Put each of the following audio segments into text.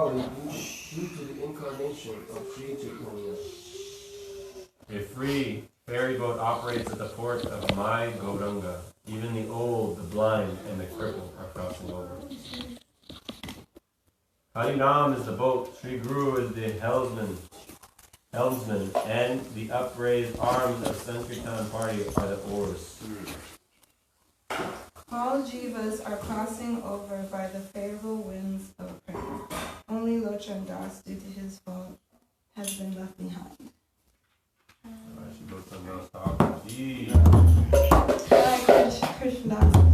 bowed due to the incarnation of Sri Chaitanya. A free ferry boat operates at the port of my Gauranga. Even the old, the blind, and the crippled are crossing over. Hari Ram is the boat, Sri Guru is the helmsman, and the upraised arms of Sankirtan party are the oars. All jivas are crossing over by the favorable winds of prema. Only Lochan Das, due to his fault, has been left behind. Krishna.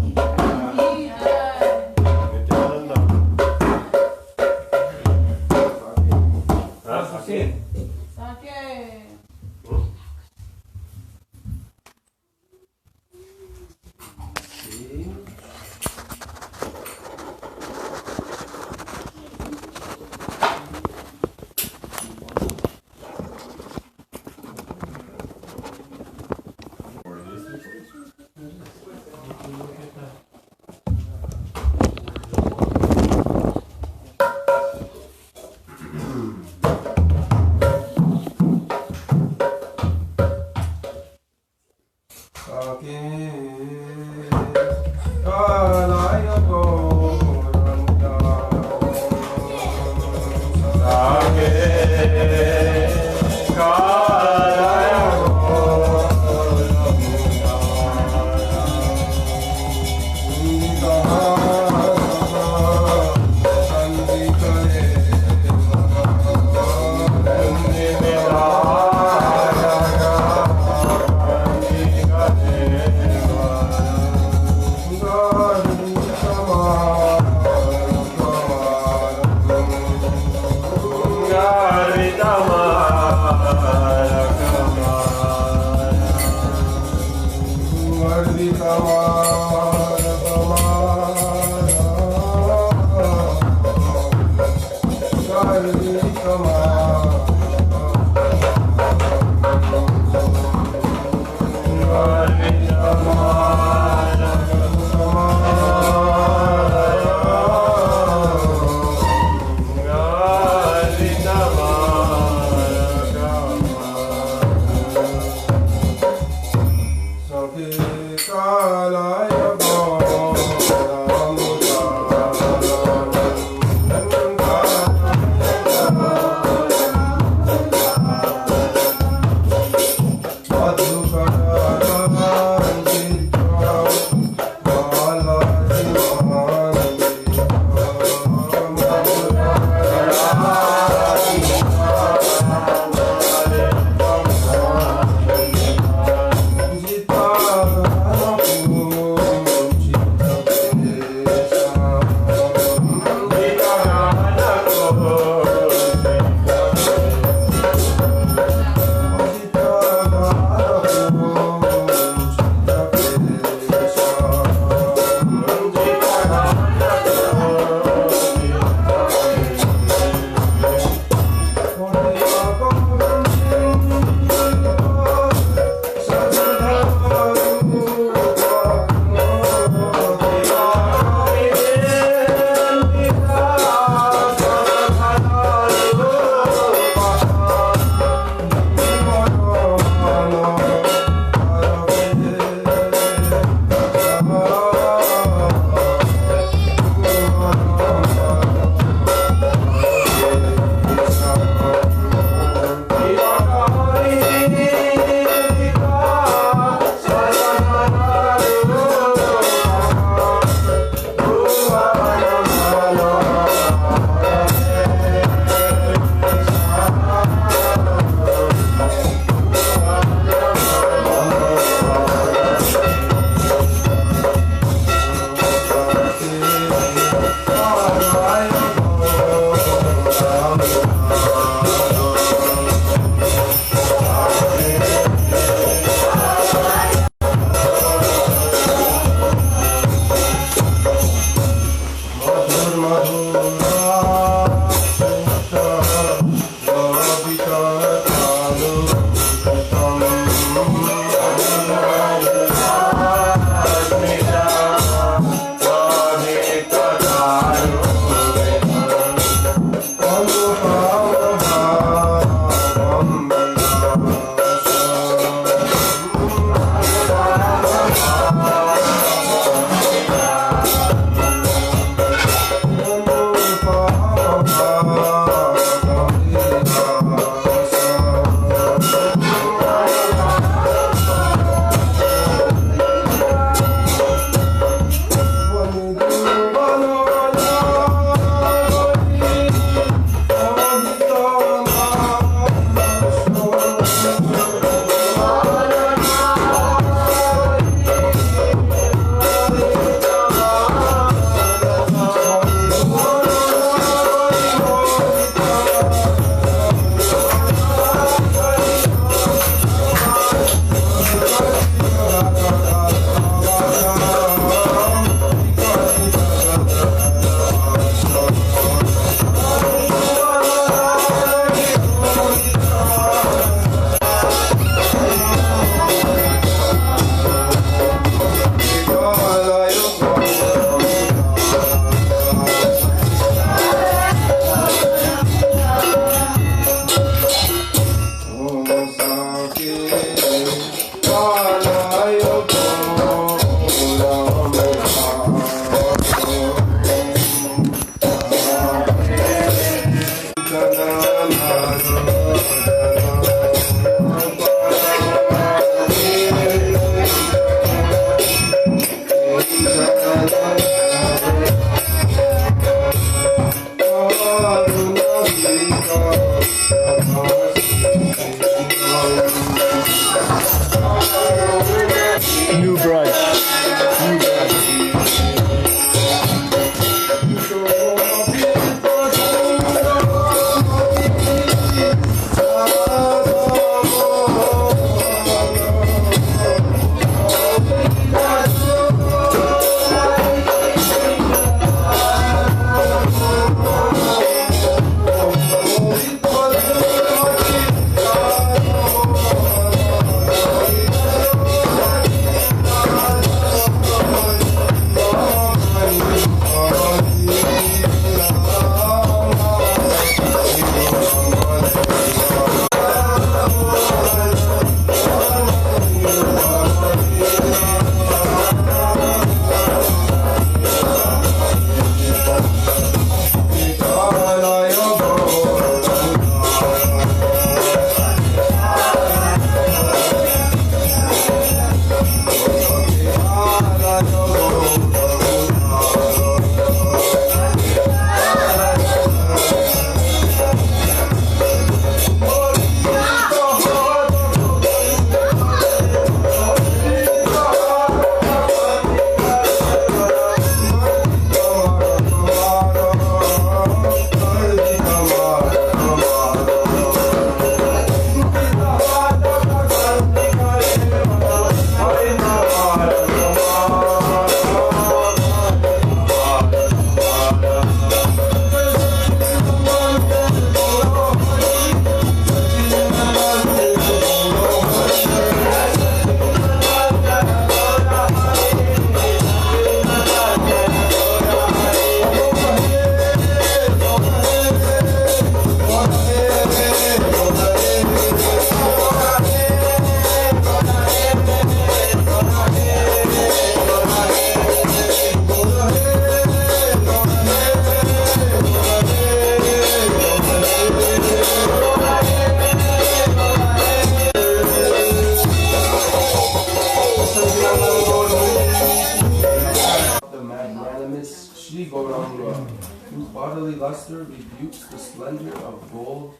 whose bodily luster rebukes the splendor of gold,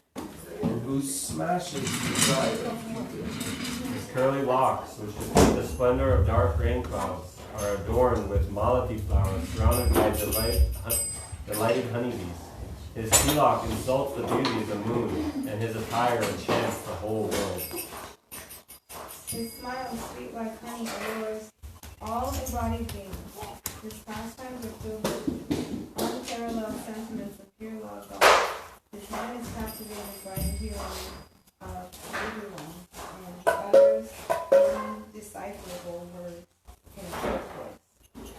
and who smashes the pride of Cupid. His curly locks, which defend the splendor of dark rain clouds, are adorned with malati flowers, surrounded by delighted honeybees. His tilak insults the beauty of the moon, and his attire enchants the whole world. His smile, sweet like honey, allures all embodied beings. His pastimes are filled with unparalleled sentiments of pure love. His mind is captivated by the healing of everyone and utters indecipherable words in a short voice.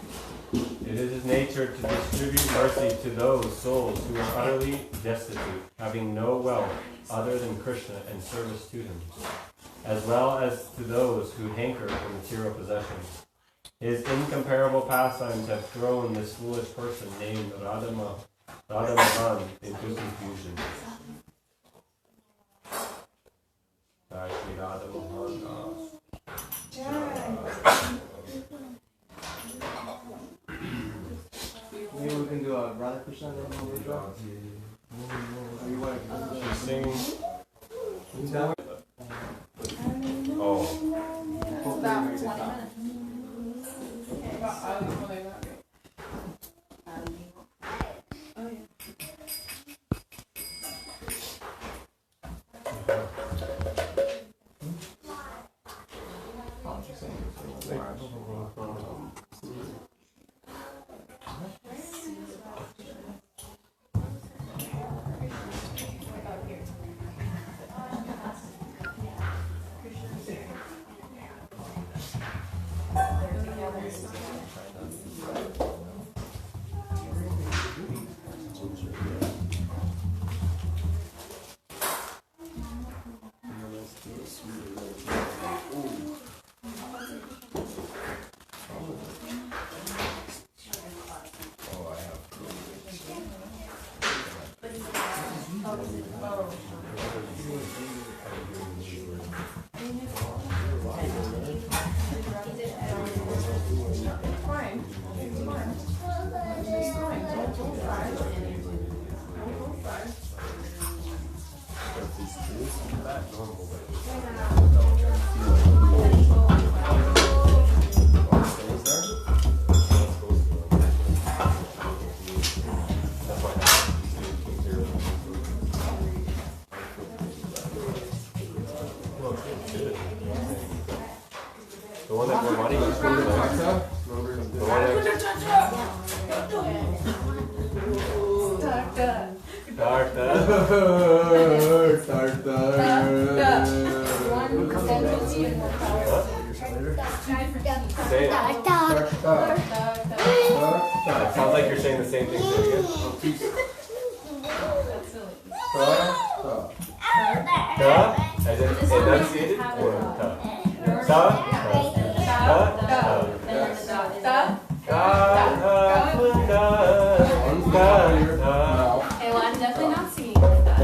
It is his nature to distribute mercy to those souls who are utterly destitute, having no wealth other than Krishna and service to him, as well as to those who hanker for material possessions. His incomparable pastimes have thrown this foolish person named Radha into confusion. Maybe we can do a Radha Krishna and then we'll withdraw. You want to Sing. Oh. It's about 20 minutes. The one that we're money was from the Katha. The one It sounds like you're saying the same thing again. As in enunciated or Okay, well, I'm definitely not singing like that.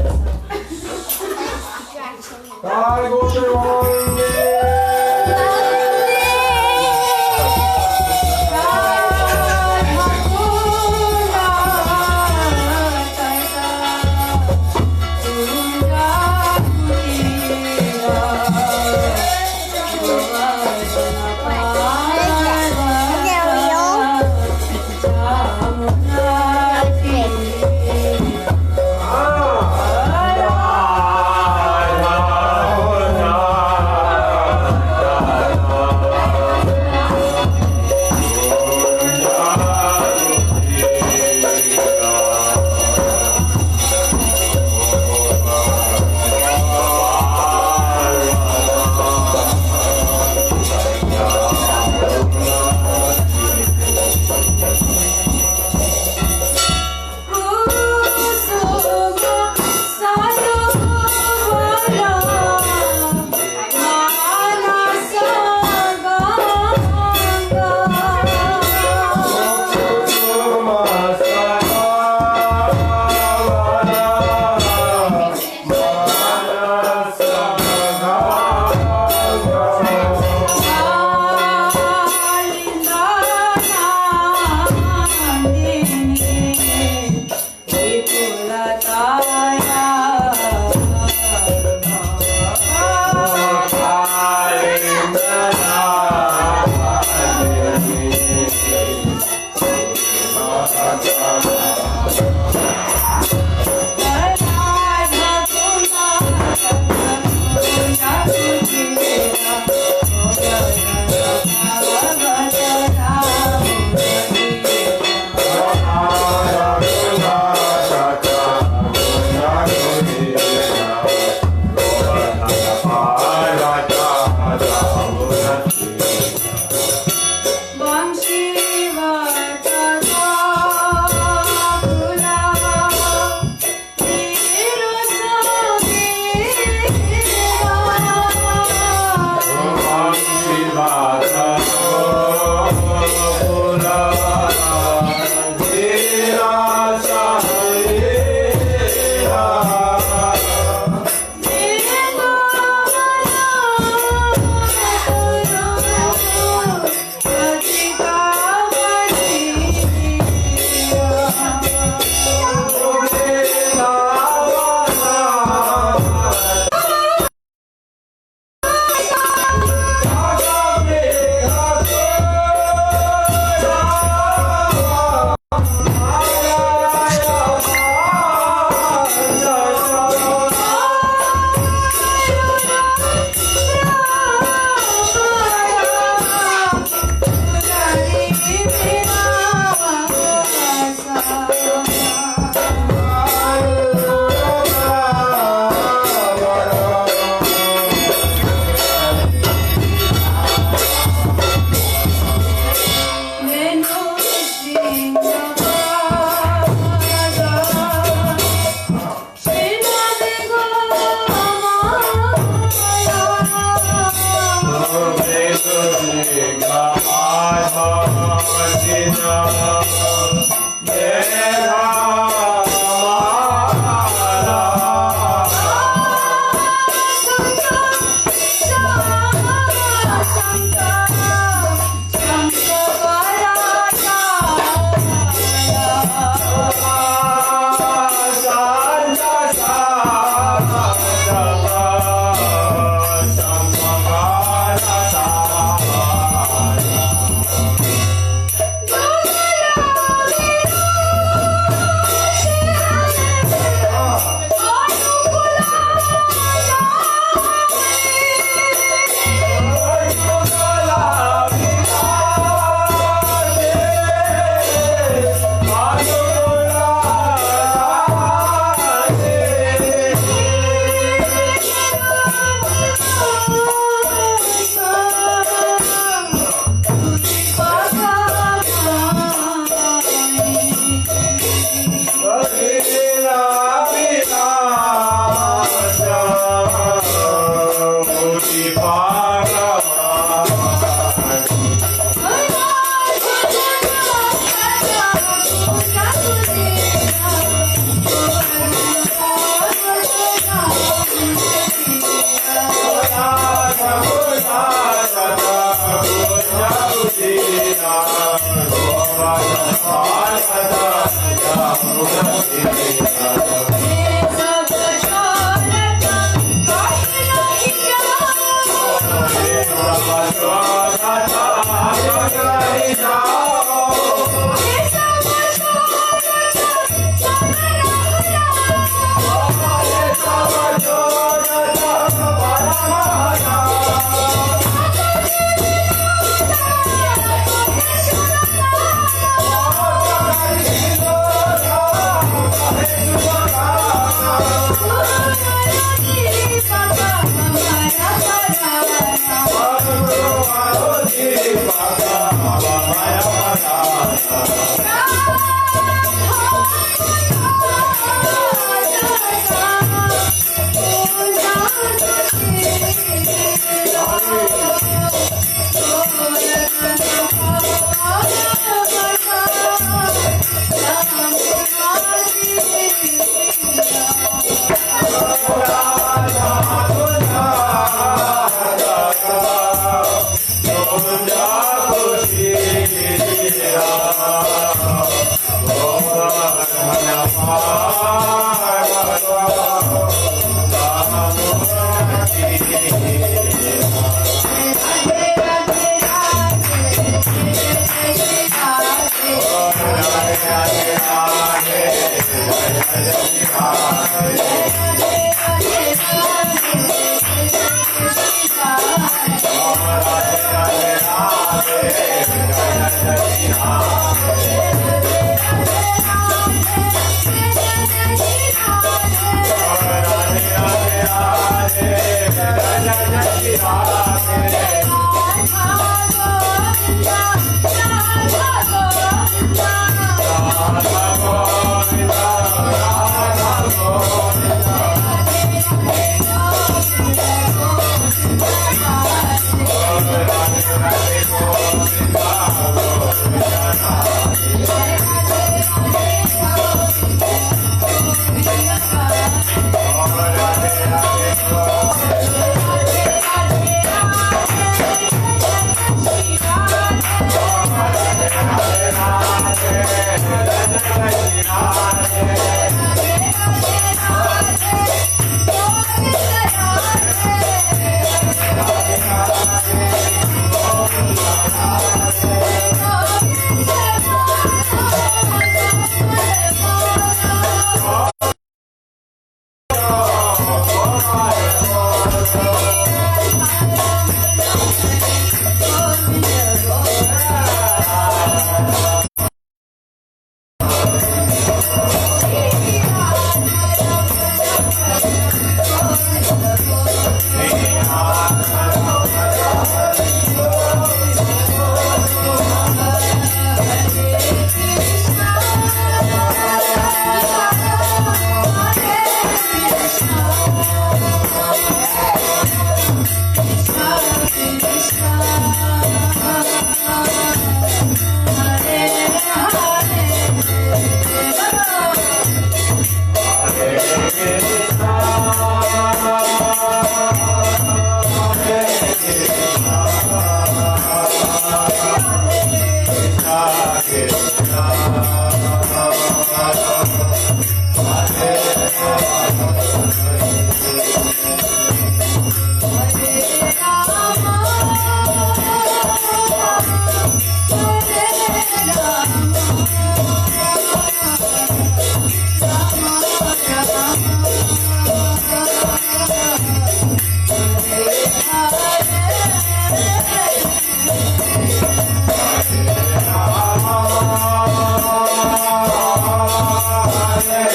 Hare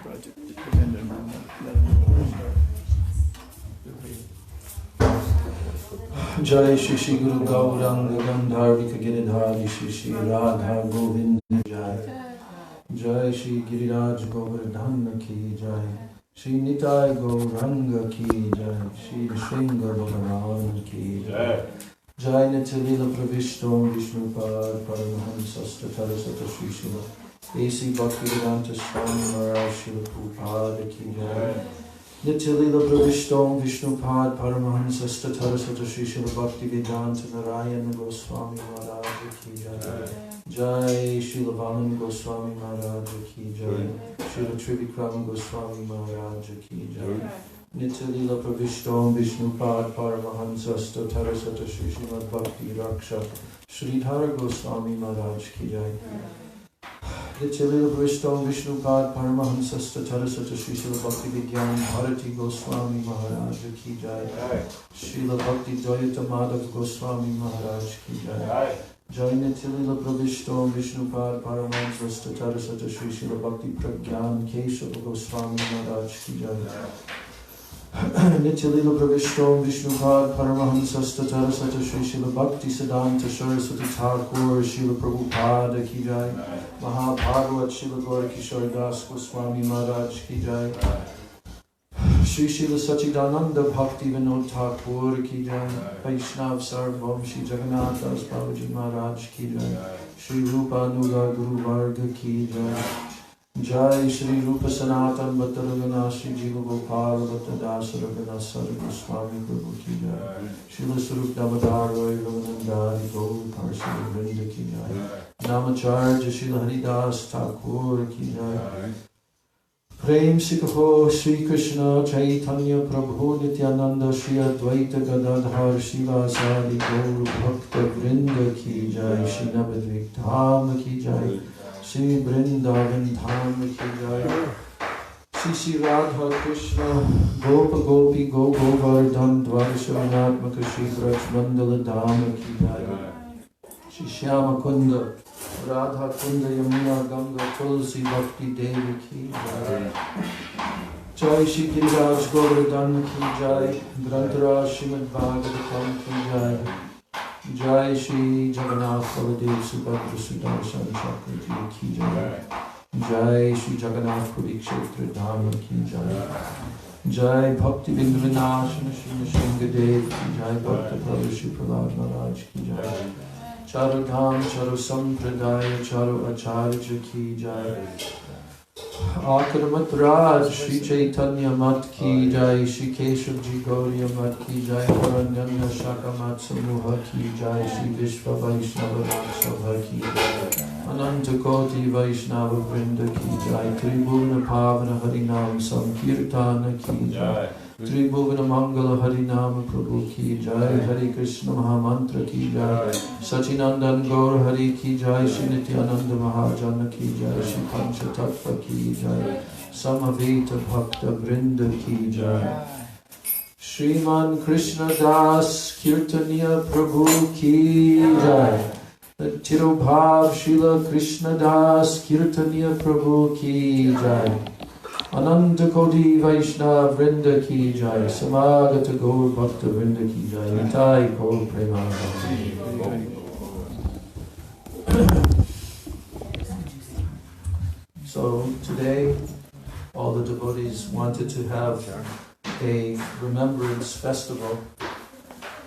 project dependent on that. Jai Shri Shri Guru Gauranga Gandharvika Giridhari Shri Shri Radha Govinda Jai. Jai Shri Giriraj Govardhana Ki Jai. Shri Nitai Gauranga Ki Jai. Shri Shringa Bhagavan Ki Jai. Jai Nitilila Pravishtom Vishnupad Paramahamsastra Tarasata Shri Shila A.C. Bhaktivedanta Swami Maharaj Shila Prabhupada Ki Jai. Nitilila Pravishtom Vishnupad Paramahamsastra Tarasata Shri Shila Bhaktivedanta Narayana Goswami Maharaj Ki Jai. Jai Shila Vaman Goswami Maharaj Ki Jai. Shila Trivikram Goswami Maharaj Ki Jai. Nitilila Pravishtom Vishnupad Paramahamsastra Tarasata Shri Srimad Bhakti Raksha Sridhara Goswami Maharaj Ki Jai. Nitilila Pravishtom Vishnupad Paramahamsastra Tarasata Shri Srila Bhakti Vigyan Bharati Goswami Maharaj Ki Jai. Srila Bhakti Dayata Madhav Goswami Maharaj Ki Jai. Jai Nitilila Pravishtom Vishnupad Paramahamsastra Tarasata Shri Srila Bhakti Pragyan Keshava Goswami Maharaj Ki Jai. Nitilila Pravishtom Vishnupad Paramahamsastra Tarasata Shri Srila Bhakti Siddhanta Saraswati Thakur Srila Prabhupada Ki Jai. Mahabhagavat Srila Gaurkishore Das Goswami Maharaj Ki Jai. Shri Srila Sachidananda Bhakti Vinod Thakur Ki Jai. Vaishnav Sarvam Shri Jagannath Das Babaji Maharaj Ki Jai. Shri Rupa Nuga Guru Varga Ki Jai. Jai Shri Rupa Sanatan Bhatta Ragana Shri Jiva Gopal Bhatta Dasa Ragana Sara Goswami Prabhu Ki Jai. Srila Sarup Damodar Roy Ramanandari Gaur Parsali Vrinda Ki Jai. Namacharya Srila Haridas Thakur Ki Jai. Prem Sikaho Sri Krishna Chaitanya Prabhu Nityananda Shri Advaita Gadadhar Shivasadi Gaur Bhakta Vrinda Ki Jai. Shri Navadvik Dham Ki Jai. Shri Vrindavan Dham Ki Jai. Shri Shri Radha Krishna Gopa Gopi Go Govardhan Dvarishavanatmaka Shri Braj Mandala Dham Ki Jai. Shri Shyama Kunda Radha Kunda Yamuna Ganga Tulsi Bhakti Devi Ki Jai. Jai Shri Giriraj Govardhan Ki Jai. Grantaraj Srimad Bhagavatam Ki Jai. Jai Shri Jagannath Baladev Subhadra Sudarshan Chakraji Ki Jai. Jai Shri Jagannath Puri Kshetra Dhama Ki Jai. Jai Bhakti Vindranashana Shri Nishingadev Ki Jai. Bhakta Prabhu Shri Prahlad Maharaj Ki Jai. Charu Dham Charu Sampradaya Charu Acharya Ki Jai. Akaramat Raj Shri Chaitanya Mat Ki Jai. Shri Keshav Ji Gauriya Mat Ki Jai. Paranyanya Shakamat Samuha Ki Jai. Shri Vishva Vaishnava Raksabha Ki Jai. Ananta Koti Vaishnava Vrinda Ki Jai. Tribhuvana Pavana Harinam Sankirtana Ki Jai. Tribhuvana Mangala Harinam Prabhu Ki Jai. Hari Krishna Mahamantra Ki Jai. Sachinandan Gaur Hari Ki Jai. Shri Nityananda Mahajana Ki Jai. Shri Pancha Tattva Ki Jai. Samaveta Bhakta Vrinda Ki Jai. Shriman Krishna Das Kirtaniya Prabhu Ki Jai. Tirobhav Srila Krishna Das Kirtaniya Prabhu Ki Jai. Ananta Koti Vaishnava Vrinda Ki Jai. Samagata Gaur Bhakta Vrinda Ki Jai. Nitai Gaur Premananda. So today, all the devotees wanted to have a remembrance festival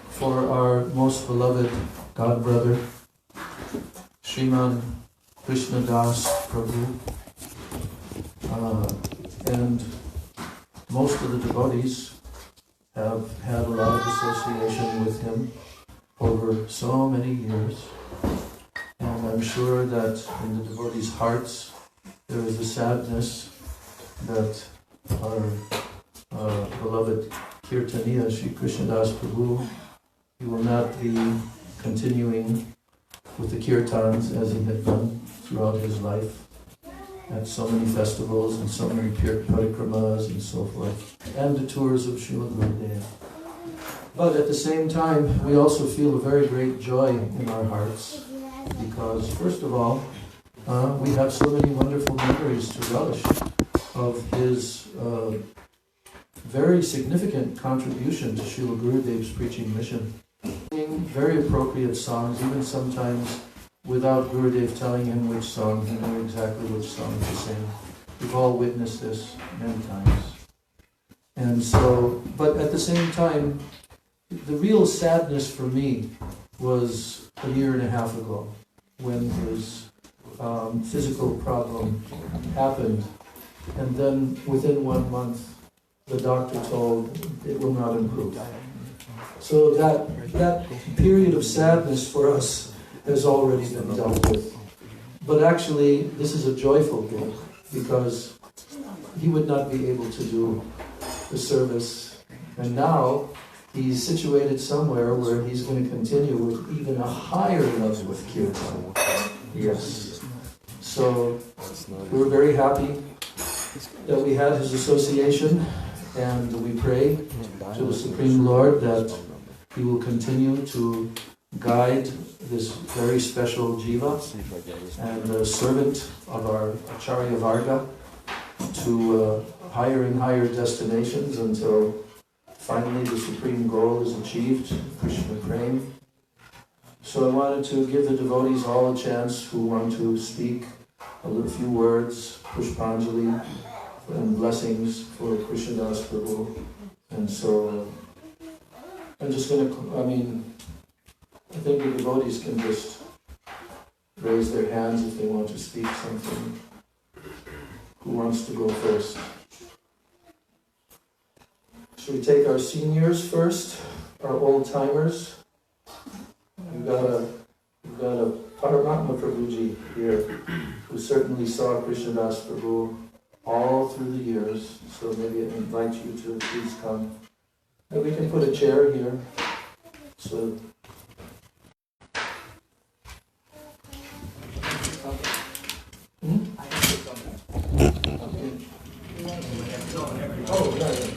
for our most beloved godbrother, Sriman Krishna Das Prabhu. And most of the devotees have had a lot of association with him over so many years. And I'm sure that in the devotees' hearts there is a sadness that our beloved Kirtaniya, Sri Krishna Das Prabhu, he will not be continuing with the kirtans as he had done throughout his life at so many festivals and so many parikramas and so forth, and the tours of Srila Gurudev. But at the same time, we also feel a very great joy in our hearts because, first of all, we have so many wonderful memories to relish of his very significant contribution to Srila Gurudev's preaching mission. Very appropriate songs, even sometimes without Gurudev telling him which song, he knew exactly which song to sing. We've all witnessed this many times. And so, but at the same time, the real sadness for me was a year and a half ago when his physical problem happened. And then within 1 month, the doctor told it will not improve. So that period of sadness for us has already been dealt with. But actually, this is a joyful thing, because he would not be able to do the service. And now he's situated somewhere where he's going to continue with even a higher level of kirtan. Yes. So we were very happy that we had his association, and we pray to the Supreme Lord that he will continue to guide this very special jiva and a servant of our Acharya Varga to higher and higher destinations until finally the supreme goal is achieved, Krishna Prem. So I wanted to give the devotees all a chance who want to speak a few words, Pushpanjali, and blessings for Krishnadas Prabhu. And so I'm just going to, I think the devotees can just raise their hands if they want to speak something. Who wants to go first? Should we take our seniors first, our old-timers? We've got a Padmanabha Prabhuji here, who certainly saw Krishnadas Prabhu all through the years, so maybe I invite you to please come. And we can put a chair here. So. Oh, yeah.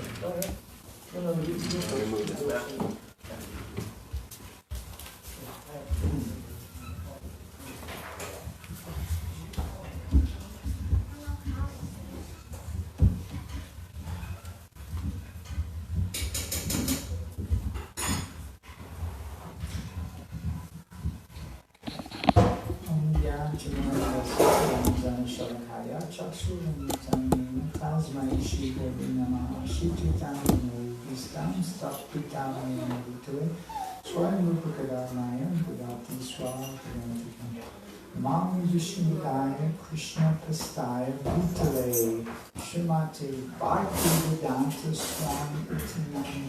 Mam Vishnudaya Krishna Pastaya Bhutale Srimati Bhakti Vedanta Swami Itinami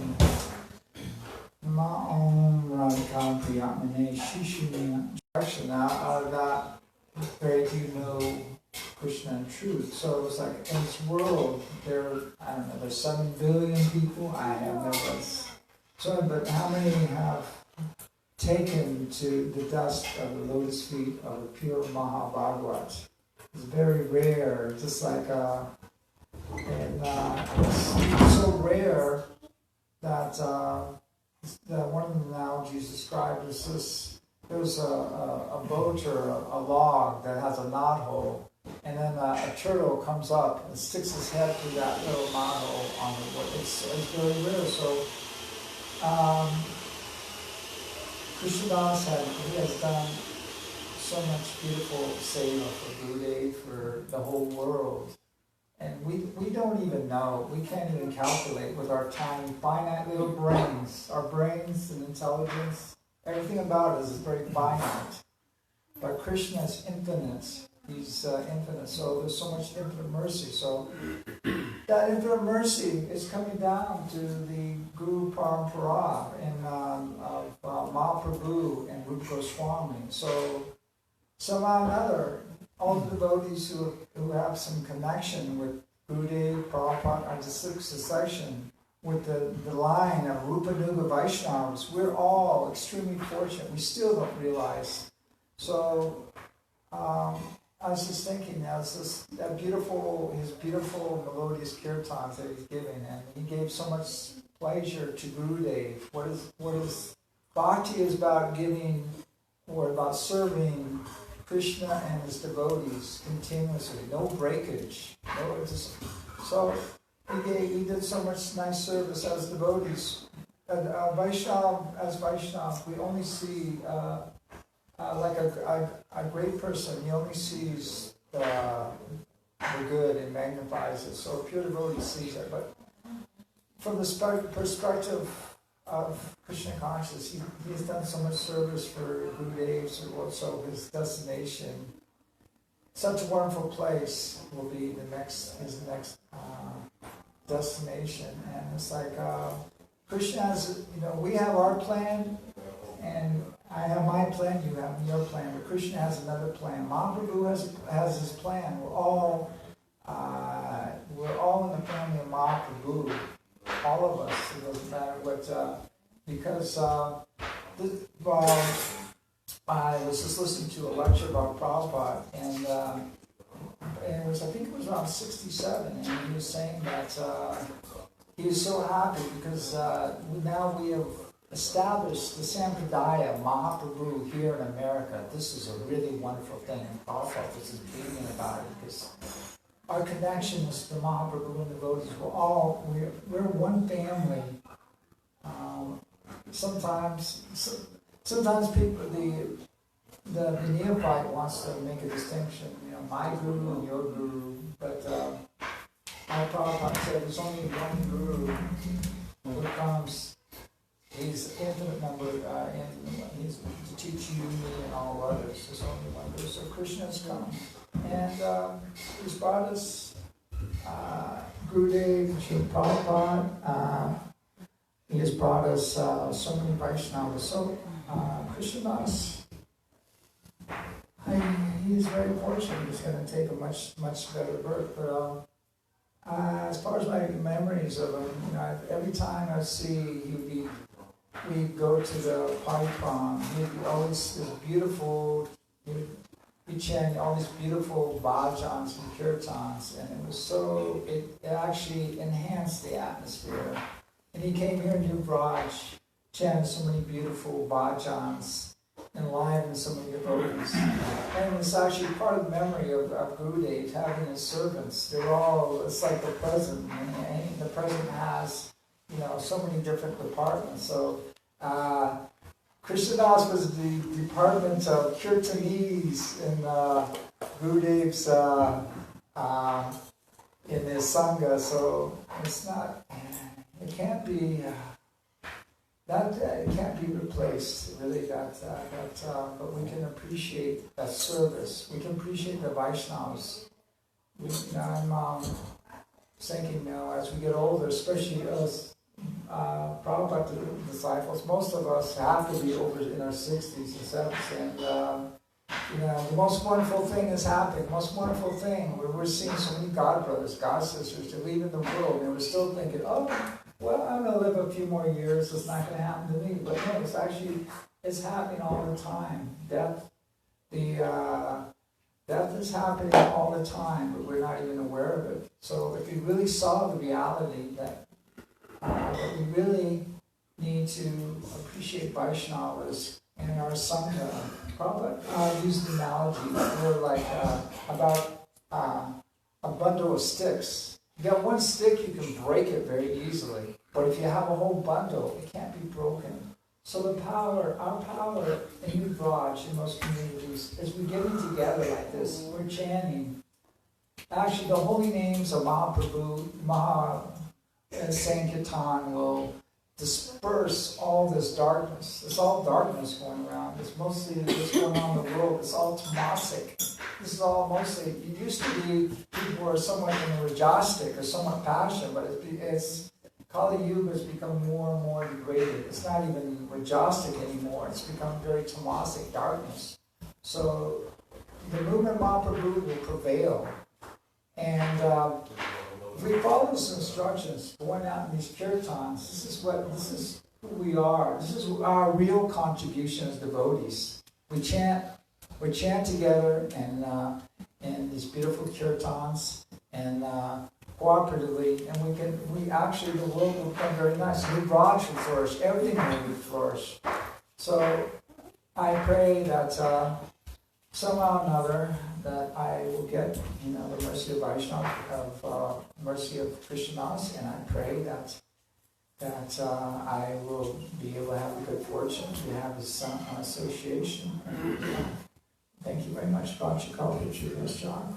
Ma Om Radhika Priyamane Shishina Darshana are that very few know Krishna and truth. So it's like in this world there's 7 billion people. I have never but how many have taken to the dust of the lotus feet of the pure Mahabhagavat? It's very rare, just like it's so rare that one of the analogies described is this: there's a boat or a log that has a knothole, and then a turtle comes up and sticks his head through that little knothole on the wood. It's very rare. So Krishnadas has done so much beautiful seva for Gurudev, for the whole world. And we don't even know, we can't even calculate with our tiny, finite little brains. Our brains and intelligence, everything about us is very finite. But Krishna is infinite. He's infinite, so there's so much infinite mercy. So that infinite mercy is coming down to the Guru Parampara of Mahaprabhu and Rupa Goswami. So somehow or another, all the devotees who have some connection with Gurudev, Prabhupada, and the succession with the line of Rupa Nuga Vaishnavas, we're all extremely fortunate. We still don't realize. So I was just thinking, his beautiful melodious kirtans that he's giving, and he gave so much pleasure to Gurudev. What is bhakti is about giving, or about serving Krishna and his devotees continuously, no breakage, no just So we did so much nice service as devotees. As Vaishnav, we only see like a great person. He only sees the good and magnifies it. So a pure devotee sees it. But from the perspective of Krishna consciousness, he has done so much service for Gurudev, so his destination, such a wonderful place will be his next destination. And it's like Krishna has, we have our plan, and I have my plan, you have your plan, but Krishna has another plan. Mahaprabhu has his plan. We're all in the family of Mahaprabhu. All of us. It doesn't matter what, because I was just listening to a lecture about Prabhupada, and I think it was around 67, and he was saying that he was so happy because now we have established the Sampradaya Mahaprabhu here in America. This is a really wonderful thing, and Prabhupada was just beaming about it because our connections to Mahaprabhu and the devotees, we're one family. Sometimes people, the neophyte wants to make a distinction, my guru and your guru, but our Prabhupada said there's only one guru who comes. He's infinite number, and he's to teach you, me, and all others. There's only one guru. So Krishna has come, and he's brought us Gurudev, Srila Prabhupada. He has brought us so many Vaishnavas. So Krishnadas, he's very fortunate. He's going to take a much better birth. But as far as my memories of him, every time I see we'd go to the party prom, he'd be always this beautiful. He'd be chanting all these beautiful bhajans and kirtans, and it actually enhanced the atmosphere. And he came here to Braj, chanted so many beautiful bhajans, enlivened so many devotees. And it's actually part of the memory of Gurudev, having his servants. It's like the present. And the present has, so many different departments. So Krishnadas was the department of Kirtaniyas in Gurudev's, in his Sangha. So it's not... It can't be it can't be replaced. Really, but we can appreciate that service. We can appreciate the Vaishnavas. I'm thinking as we get older, especially us Prabhupada disciples, most of us have to be over in our 60s and 70s, and the most wonderful thing is happening. The most wonderful thing, we're seeing so many God brothers, God sisters, they're leaving the world, and we're still thinking, well, I'm going to live a few more years, it's not going to happen to me. But no, it's happening all the time. Death is happening all the time, but we're not even aware of it. So if we really saw the reality that we really need to appreciate Vaishnavas and our Sangha. Prabhupada used the analogy that we're like about a bundle of sticks. You got one stick, you can break it very easily. But if you have a whole bundle, it can't be broken. So our power in New Braj, in most communities, is we're getting together like this. We're chanting. Actually, the holy names of Mahaprabhu, Sankirtan will disperse all this darkness. It's all darkness going around. It's mostly what's going on in the world. It's all tamasic. This is all mostly, it used to be people were somewhat in the rajastic or somewhat passionate, but it's Kali Yuga has become more and more degraded. It's not even rajastic anymore. It's become very tamasic darkness. So the movement of Mahaprabhu will prevail. And we follow his instructions, going out in these kirtans. This is who we are. This is our real contribution as devotees. We chant together and these beautiful kirtans and cooperatively, and the world will become very nice. New Braj will flourish. Everything will flourish. So I pray that somehow or another that I will get, the mercy of Vaishnava, of mercy of Krishnadas, and I pray that I will be able to have the good fortune to have an association. Thank you very much, Prabhu, Judas John.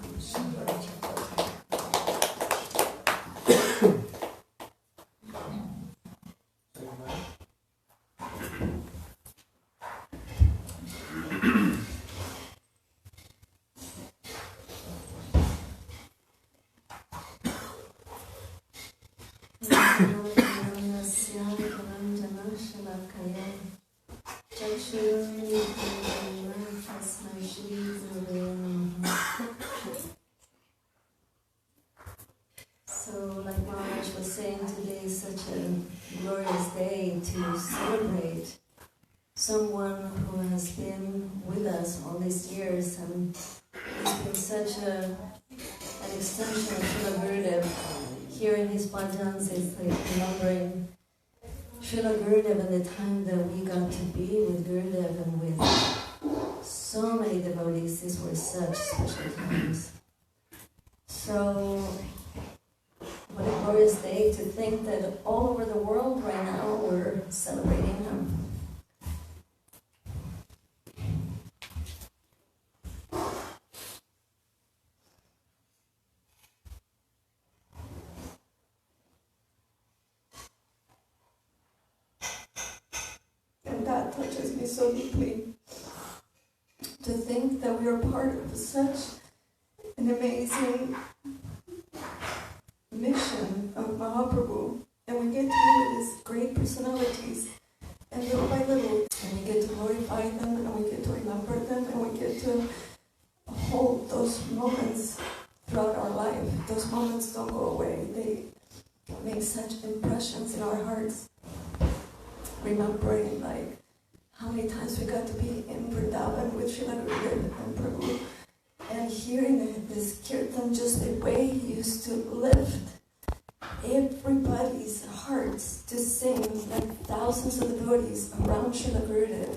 So, like Maharaj was saying, today is such a glorious day to celebrate someone who has been with us all these years, and it's been such an extension of Srila Gurudev. Hearing his bhajans is like remembering Srila Gurudev and the time that we got to be with Gurudev and with so many devotees. These were such special times. So, what a glorious day to think that all over the world right now we're celebrating him. And that touches me so deeply. To think that we are part of such an amazing mission of Mahaprabhu, and we get to be with these great personalities, and little by little, and we get to glorify them, and we get to remember them, and we get to hold those moments throughout our life. Those moments don't go away. They make such impressions in our hearts. Remembering like how many times we got to be in Vrindavan with Srila Gurudev and Prabhu, and hearing this kirtan, just the way he used to lift everybody's hearts to sing, like thousands of devotees around Srila Gurudev.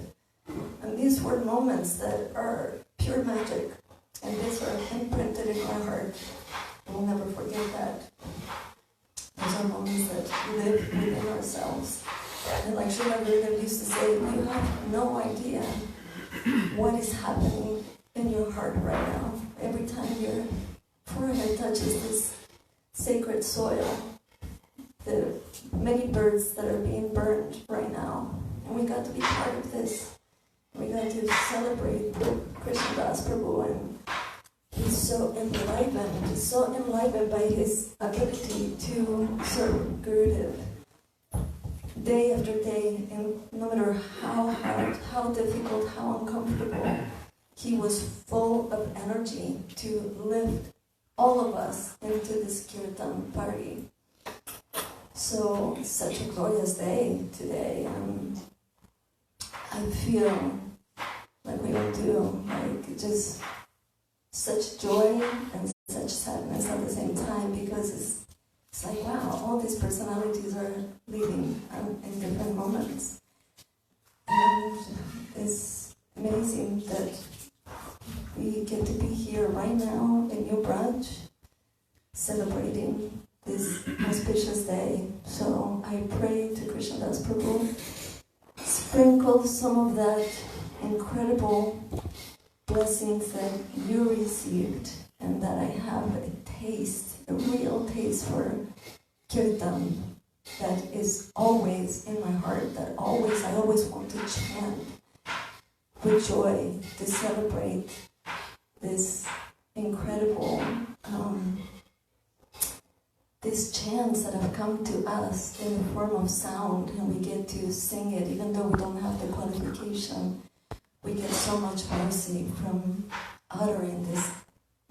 And these were moments that are pure magic, and these are imprinted in our heart. We'll never forget that. Those are moments that live within ourselves. And like Srila Gurudev used to say, you have no idea what is happening in your heart right now. Every time your forehead touches this sacred soil, the many birds that are being burned right now. And we got to be part of this. We got to celebrate Krishnadas Prabhu, and he's so enlivened by his ability to serve Gurudev day after day, and no matter how hard, how difficult, how uncomfortable, he was full of energy to lift all of us into this kirtan party. So, such a glorious day today, and I feel like we don't do, like just such joy and such sadness at the same time, because it's like, wow, all these personalities are living in different moments. And it's amazing that we get to be here right now in New Braj, celebrating this auspicious day. So I pray to Krishnadas Prabhu, sprinkle some of that incredible blessings that you received, and that I have a taste, a real taste for kirtan that is always in my heart, that I always want to chant with joy, to celebrate this incredible, these chants that have come to us in the form of sound, and we get to sing it even though we don't have the qualification. We get so much mercy from uttering these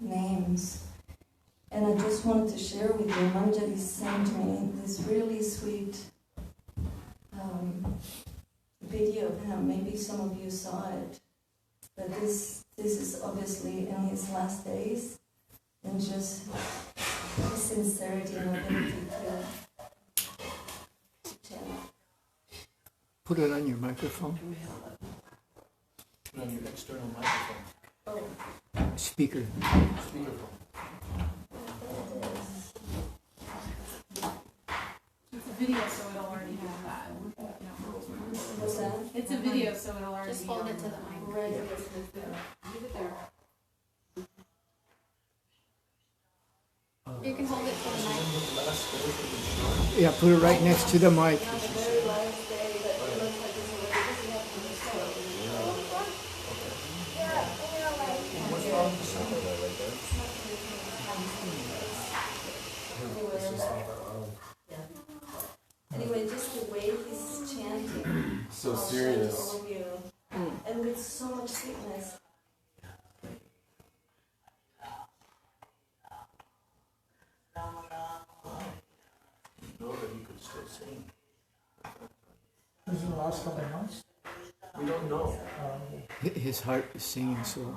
names. And I just wanted to share with you, Manjari sent me this really sweet video of him. Maybe some of you saw it. But this is obviously in his last days, and just his sincerity and ability to chant. Put it on your microphone. Put on your external microphone. Speaker. Speakerphone. It's a video, so it'll already have that. What's that? It's a video, so it'll already Just be hold on it to the the- mic. Right. Leave it there. You can hold it to the mic. Yeah, put it right next to the mic. The very last day that it looks like it's already happening. What's wrong with the sound? It's just not that loud. Anyway, just the way he's chanting. So I'll show serious. all of you. And with so much sweetness. Know that he could still sing. This is the last couple of months. We don't know. His heart is singing so.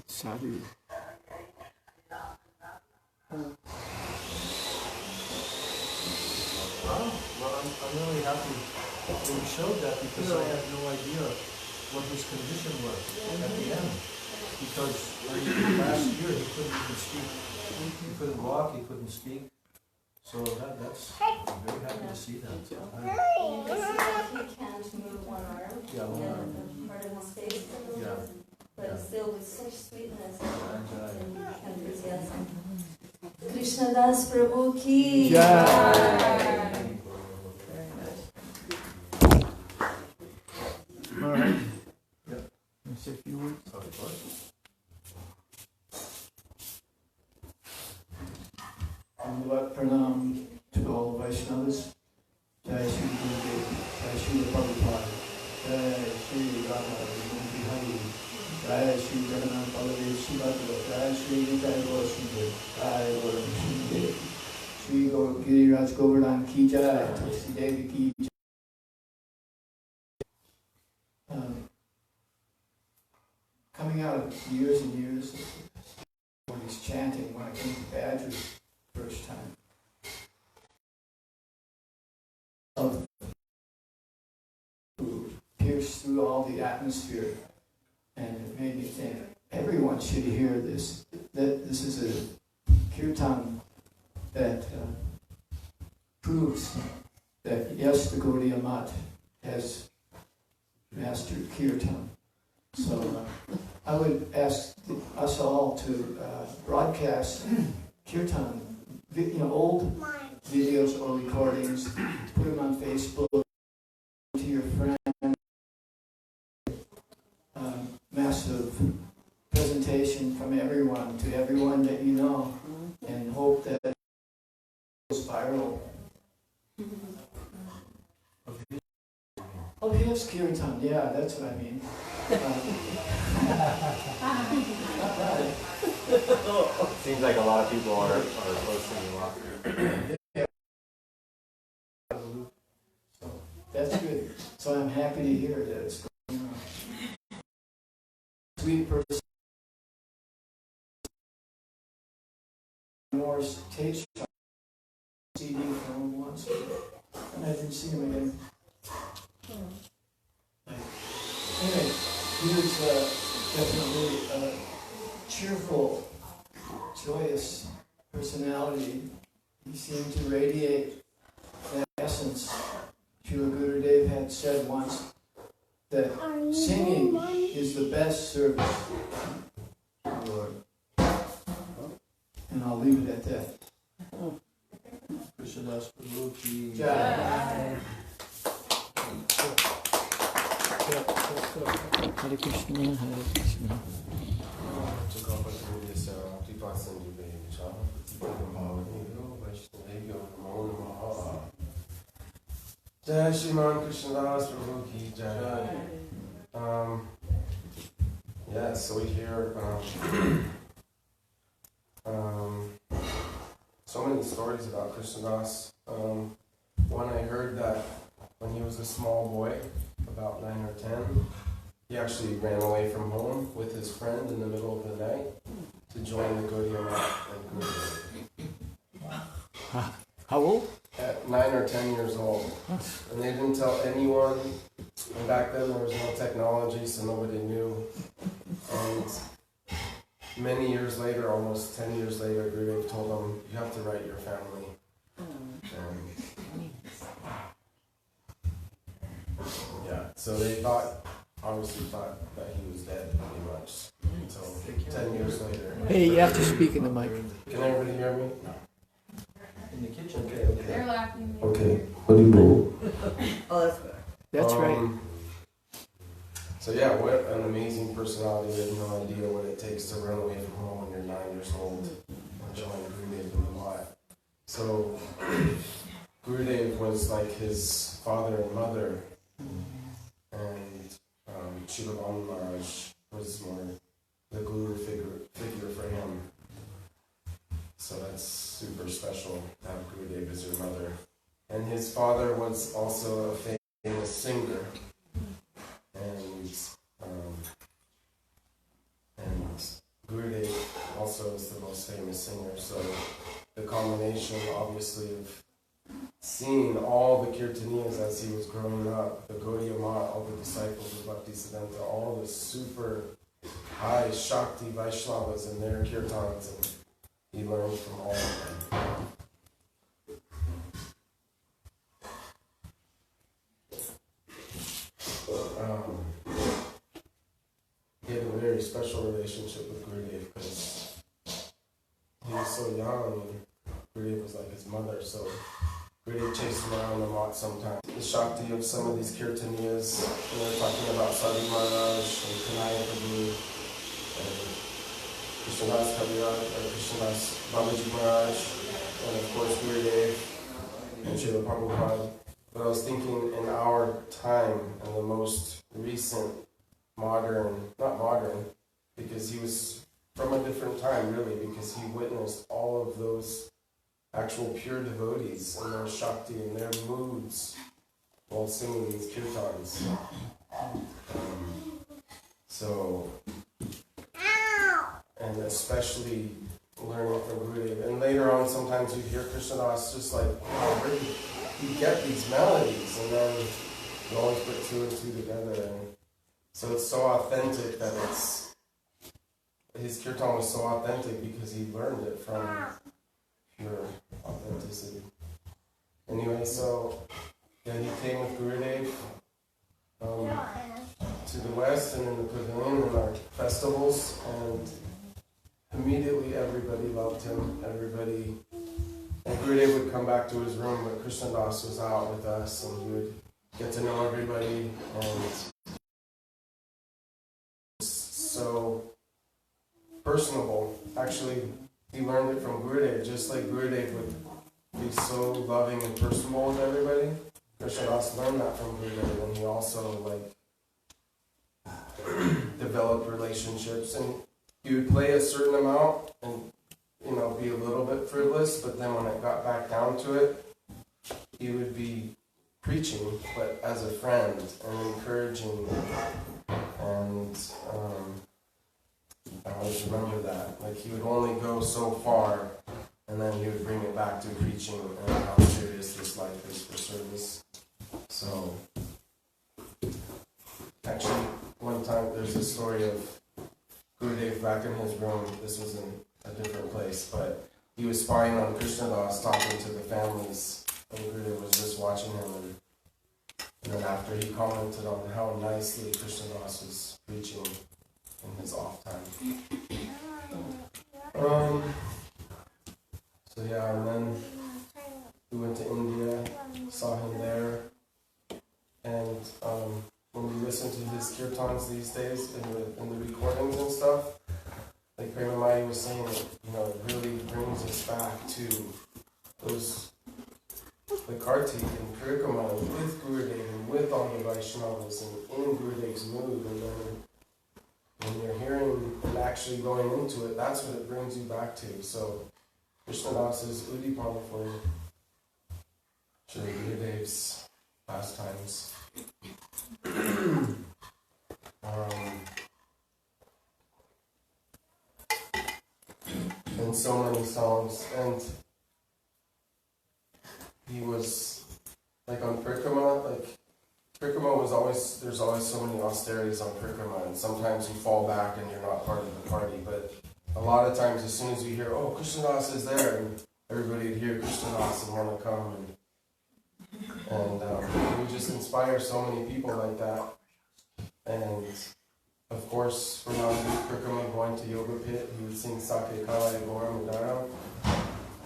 Sadhu. Well, I'm really happy that you showed that because I had no idea what his condition was at the end. Because last year he couldn't even speak. He couldn't walk, he couldn't speak. So that's, I'm very happy to see that. You can see that he can't move one arm. Yeah, one arm. And part of his face. Yeah. But still with such sweetness And, and enthusiasm. Krishna Das Prabhu ki Jai. All right. Yep. Can I say a few words? Of course. Anovat pranam to all Vaishnavas. Jai Shri Gurudev, Jai Shri Prabhupada, Jai Shri Radha Hari, Jai Shri Jagannath Baladev Subhadra, Jai Shri Jai Gaur Sundar, Jai Gaur Sundar, Shri Gaur Giriraj Govardhan Ki Jai, Tulsi Devi Ki Jai. Coming out of years and years when he's chanting, when I came to Badger first time, of who pierced through all the atmosphere, and it made me think everyone should hear this. That this is a kirtan that proves that yes, the Gaudiya Math has mastered kirtan. So I would ask us all to broadcast kirtan, old videos or recordings, put them on Facebook, to your friends, massive presentation from everyone to everyone that you know, and hope that it goes viral. Oh, yes, kirtan, yeah, that's what I mean. Seems like a lot of people are posting a lot. So that's good. So I'm happy to hear that it's going on. Sweet person. Moore's tape CD from him once, and I didn't see him again. Anyway, he was definitely a cheerful, joyous personality. He seemed to radiate that essence. Srila Gurudev had said once that singing is the best service to the Lord. And I'll leave it at that. Krishna Das Prabhu ki Jai. Hare Krishna, Hare Krishna. Jai Shriman Krishnadas Prabhu ki Jai. Yeah, so we hear so many stories about Krishnadas. One I heard that when he was a small boy, about 9 or 10, he actually ran away from home with his friend in the middle of the night to join the Gaudiya Math and Gurudev. How old? At 9 or 10 years old. And they didn't tell anyone. And back then there was no technology, so nobody knew. And many years later, almost 10 years later, Gurudev told them, you have to write your family. Yeah, so they obviously thought that he was dead pretty much. Until 10 years later. Hey, you have to speak in the mic. Can everybody hear me? In the kitchen. Okay, okay. They're laughing. Okay, Haribol. Oh, that's better. That's right. So yeah, what an amazing personality. You have no idea what it takes to run away from home when you're 9 years old and join Gurudev in the lot. So Gurudev was like his father and mother, and Srila Maharaj was more the guru figure for him. So that's super special to have Gurudev as your mother. And his father was also a famous singer. And Gurudev also is the most famous singer. So the combination, obviously, of seeing all the Kirtaniyas as he was growing up, the Gaudiya Math, all the disciples of Bhaktisiddhanta, all the super high Shakti Vaishnavas and their Kirtans, and he learned from all of them. He had a very special relationship with Gurudev because he was so young and Gurudev was like his mother, so Gurudev chased him around the lot sometimes. The Shakti of some of these Kirtaniyas, and they're talking about Sadhu Maharaj and Kanaya Prabhu and Krishnadas Kaviraj, or Krishnadas Babaji Maharaj, and of course Gurudev and Srila Prabhupada. But I was thinking in our time, and the most recent not modern, because he was from a different time really, because he witnessed all of those actual pure devotees and their Shakti and their moods while singing these kirtans. And especially learning from Gurudev. And later on, sometimes you hear Krishnadas just like, wow, where did you get these melodies? And then you always put two and two together. And so it's so authentic that his kirtan was so authentic because he learned it from pure authenticity. Anyway, so yeah, he came with Gurudev to the West and in the pavilion in our festivals, and immediately everybody loved him. And Gurudev would come back to his room, but Krishnadas was out with us, and he would get to know everybody, and so personable. Actually, he learned it from Gurudev, just like Gurudev would be so loving and personable with everybody. Krishnadas learned that from Gurudev, and he also developed relationships, and he would play a certain amount and be a little bit frivolous, but then when it got back down to it, he would be preaching, but as a friend and encouraging, and I always remember that. Like, he would only go so far, and then he would bring it back to preaching and how serious this life is for service. So, actually, one time there's a story of Gurudev back in his room. This was in a different place, but he was spying on Krishnadas, talking to the families, and Gurudev was just watching him, and then after he commented on how nicely Krishnadas was preaching in his off time. So yeah, and then we went to India, saw him there, and when we listen to his kirtans these days in the recordings and stuff, like Prabhu was saying, it really brings us back to those, the Kartik and Parikrama with Gurudev and with all the Vaishnavas and in Gurudev's mood, and then when you're hearing and actually going into it, that's what it brings you back to. So Krishnadas is Udipana for Sri Gurudev's pastimes. in so many songs. And he was like on Prikrama, Prikrama was always, there's always so many austerities on Prikrama, and sometimes you fall back and you're not part of the party, but a lot of times as soon as you hear, oh, Krishnadas is there, and everybody would hear Krishnadas and want to come, and we just inspire so many people like that. And of course, from Prikrama going to Yoga Pit, he would sing Sake Kalaya Gora Madara,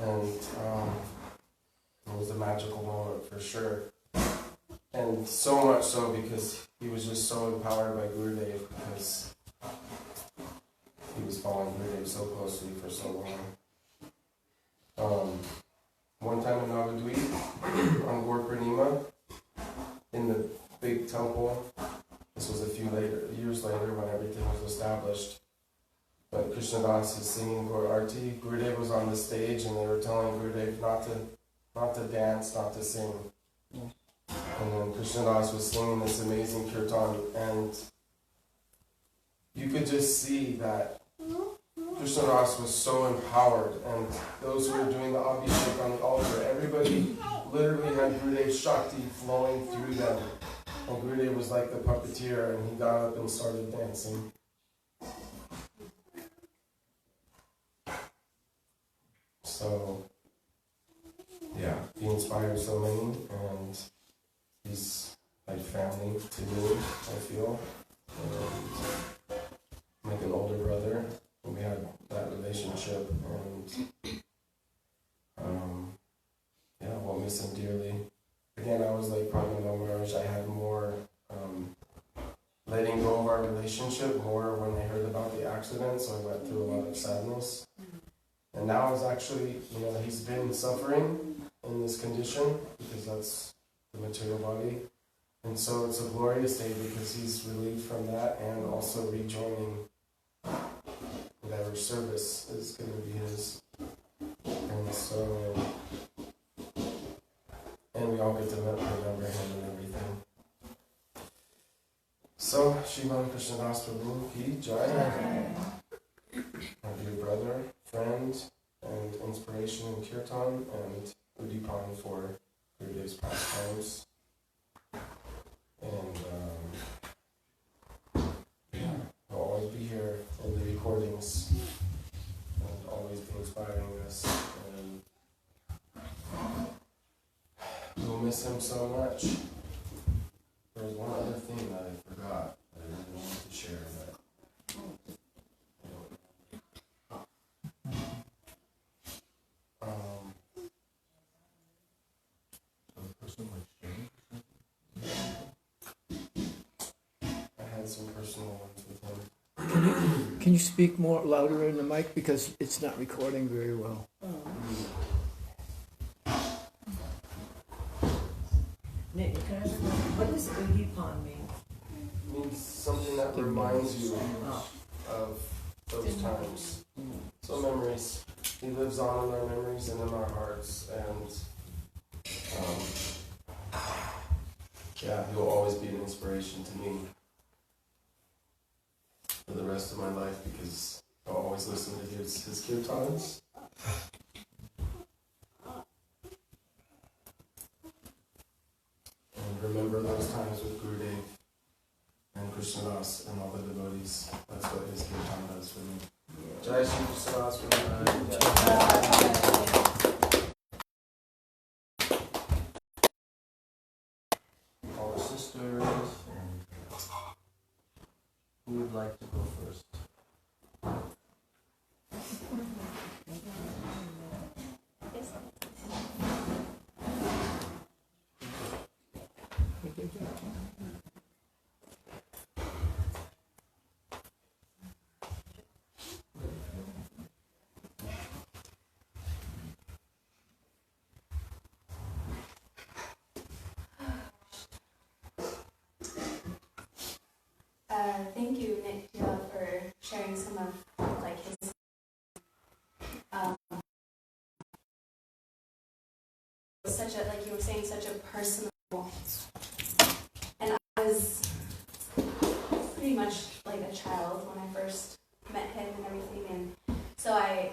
and it was a magical moment for sure. And so much so because he was just so empowered by Gurudev, because he was following Gurudev so closely for so long. One time in Navadvip, on Gaur Purnima, in the big temple, this was a few years later when everything was established, but Krishnadas is singing Gaur Arti. Gurudev was on the stage and they were telling Gurudev not to dance, not to sing. And then Krishnadas was singing this amazing kirtan, and you could just see that Krishnadas was so empowered, and those who were doing the abhishek on the altar, everybody literally had Gurudev's Shakti flowing through them. And Gurudev was like the puppeteer, and he got up and started dancing. So, yeah, he inspired so many, and he's like family to me, I feel. And I'm like an older brother, and we had that relationship, and yeah, we'll miss him dearly. Again, I was like Padmanabha Maharaj, I had more letting go of our relationship more when I heard about the accident, so I went through a lot of sadness. And now it's actually, he's been suffering in this condition, because that's the material body. And so it's a glorious day because he's relieved from that, and also rejoining whatever service is going to be his. And so, and we all get to remember him and everything. So, Sriman Krishnadas Prabhu Ki Jai. My dear brother, friend, and inspiration in Kirtan, and Udipan for Gurudev's pastimes. And he'll always be here in the recordings, and always be inspiring us. And we'll miss him so much. There's one other thing that I forgot that I really wanted to share. Some personal ones with him. Can you speak more louder in the mic, because it's not recording very well? Nick, what does Udipan mean? It means something that reminds you of those times. So memories. He lives on in our memories and in our hearts, and yeah, he will always be an inspiration to me for the rest of my life, because I'll always listen to his kirtans. And remember those times with Gurudev and Krishnadas and all the devotees. That's what his kirtan does for me. Jai Shri Krishnadas Prabhu. All the sisters, and who would like to go first? Thank you, Nick, for sharing some of his such a, like you were saying, such a personal, and I was pretty much like a child when I first met him and everything, and so I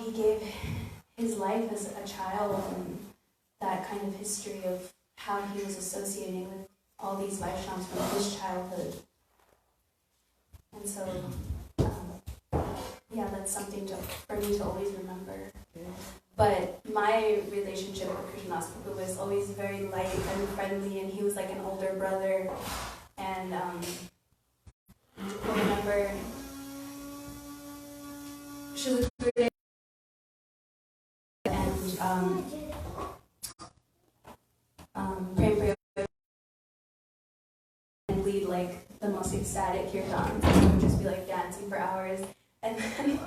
he gave his life as a child and that kind of history of how he was associating with all these Vaishnavas from his childhood. And so, yeah, that's something for me to always remember. But my relationship with Krishnadas Prabhu was always very light and friendly, and he was like an older brother. And I remember Srila Gurudev and Prem and lead like the most ecstatic kirtans. We would just be like dancing for hours, and then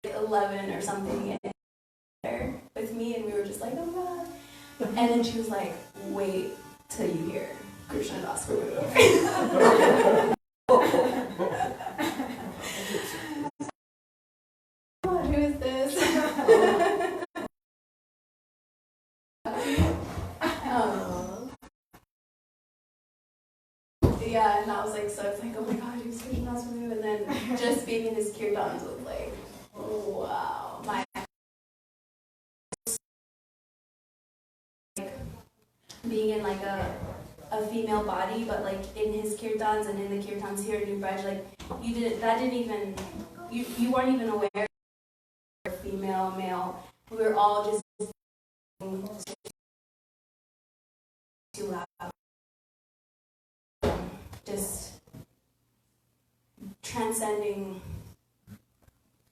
11 or something there with me, and we were just like, oh god. And then she was like, wait till you hear Krishnadas Prabhu. Who is this? Yeah, and I was like, so it's like, oh my god, he was Krishnadas Prabhu, and then just being in his kirtans was like, wow, my being in like a female body, but like in his kirtans and in the kirtans here in Braj, like you weren't even aware of female, male. We were all just too loud, just transcending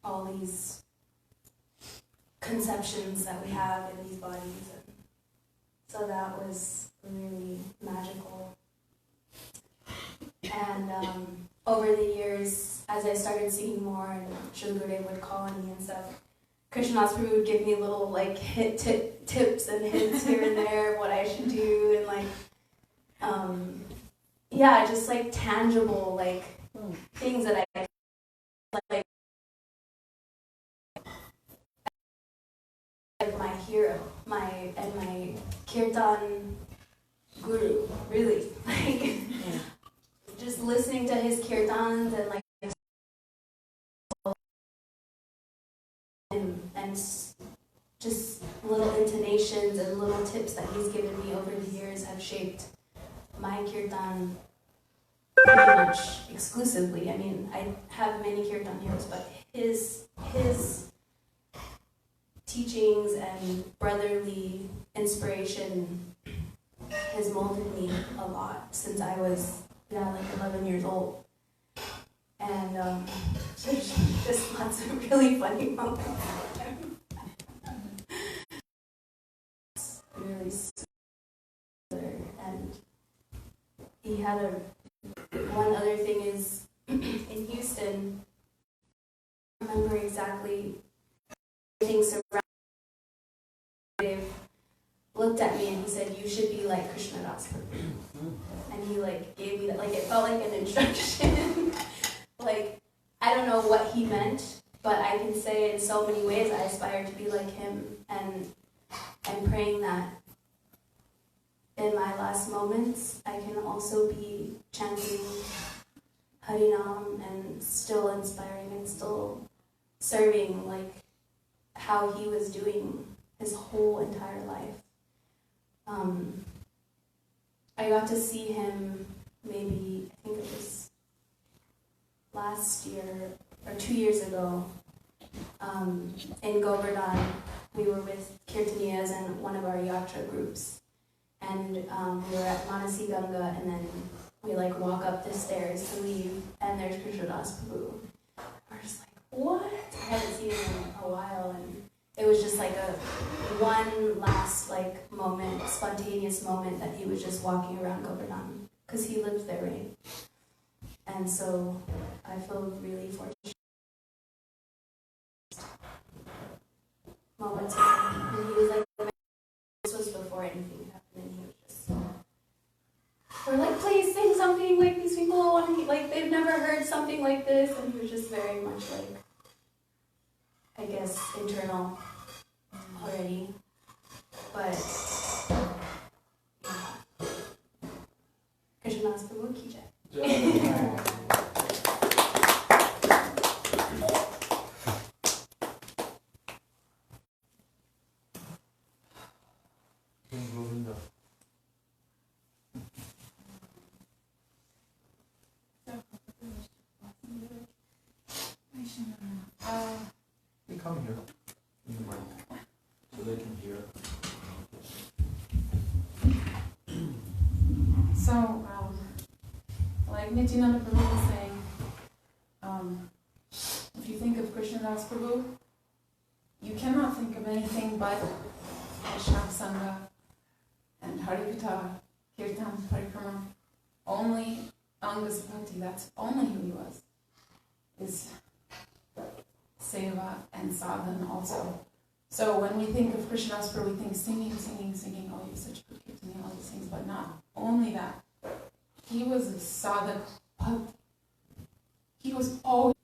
all these conceptions that we have in these bodies. And so that was really magical. And over the years, as I started singing more, and Srila Gurudev would call on me and stuff, Krishnadas Prabhu would give me little like tips and hints here and there of what I should do, and like, yeah, just like tangible like things that I like my hero, my kirtan guru, really. Like just listening to his kirtans and like and just little intonations and little tips that he's given me over the years have shaped my kirtan pretty much exclusively. I mean, I have many kirtan heroes, but his teachings and brotherly inspiration has molded me a lot since I was like 11 years old. And there's just lots of really funny moments. Really super. And he had one other thing is in Houston, I remember exactly things around. Looked at me and he said, you should be like Krishnadas Prabhu. And he like gave me that, like it felt like an instruction. Like, I don't know what he meant, but I can say in so many ways I aspire to be like him, and I'm praying that in my last moments I can also be chanting Harinam and still inspiring and still serving like how he was doing his whole entire life. I got to see him maybe, I think it was last year or 2 years ago in Govardhan. We were with Kirtaniyas and one of our yatra groups, and we were at Manasi Ganga, and then we like walk up the stairs to leave, and there's Krishnadas Prabhu. We're just like, what? I haven't seen him in a while, and it was just like one last like moment, spontaneous moment that he was just walking around Govardhan because he lived there, right? And so I feel really fortunate. Moments with him, and he was like, this was before anything happened, and he was just we're like, please sing something, like these people want to, like they've never heard something like this, and he was just very much like, I guess, internal already, but yeah. Krishnadas Prabhu ki jai. We come here. So they can hear. So, like Nityananda Prabhu was saying, if you think of Krishnadas Prabhu, you cannot think of anything but Vaishnava Sangha and Harikatha, Kirtan, Parikrama. Only Angas Bhakti, that's only who he was, is Seva and Sadhana also. So when we think of Krishnadas Prabhu, we think singing, oh, he was such a good Kirtaniya, all these things, but not only that. He was a sadhak bhakti. He was always...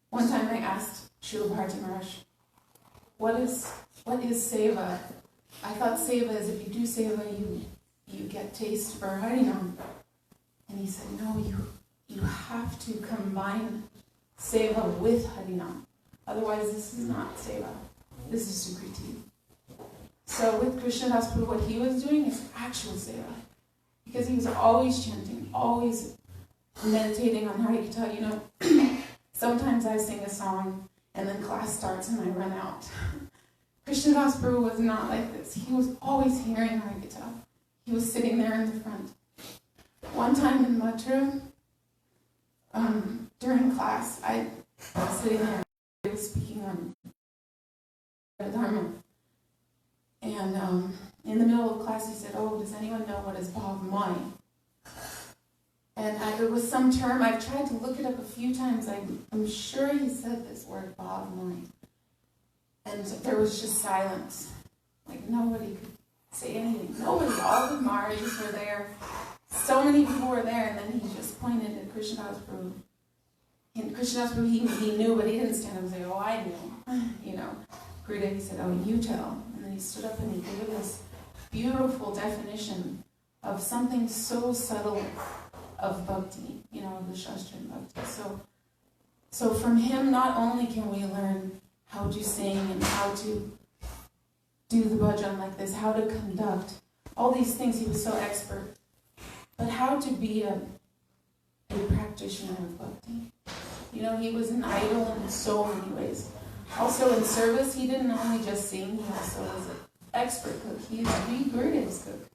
One time I asked Srila Bharati Maharaj, what is seva? I thought seva is if you do seva, you get taste for Harinam. And he said, no, you have to combine seva with Harinam. Otherwise, this is not seva. This is Sukriti. So with Krishnadas Prabhu, what he was doing is actual seva. Because he was always chanting, always meditating on Harikatha. You know, sometimes I sing a song and then class starts and I run out. Krishnadas Prabhu was not like this. He was always hearing Harikatha. He was sitting there in the front. One time in Mathura, during class, I was sitting there, I was speaking on Dharma. And in the middle of class, he said, oh, does anyone know what is Bhav Mai? And there was some term, I've tried to look it up a few times, I'm sure he said this word, Bhav Mai. And there was just silence. Like nobody could say anything. Nobody, all the Maharajas were there. So many people were there, and then he just pointed at Krishnadas Prabhu. And Krishnadas Prabhu, he knew, but he didn't stand up and say, oh, I knew. You know, Gurudev, he said, oh, you tell. And then he stood up and he gave this beautiful definition of something so subtle of bhakti, you know, of the Shastrian bhakti. So from him, not only can we learn how to sing and how to do the bhajan like this, how to conduct, all these things, he was so expert. But how to be a practitioner of bhakti. You know, he was an idol in so many ways. Also in service, he didn't only just sing, he also was an expert cook. He used to be Gurudev's cook.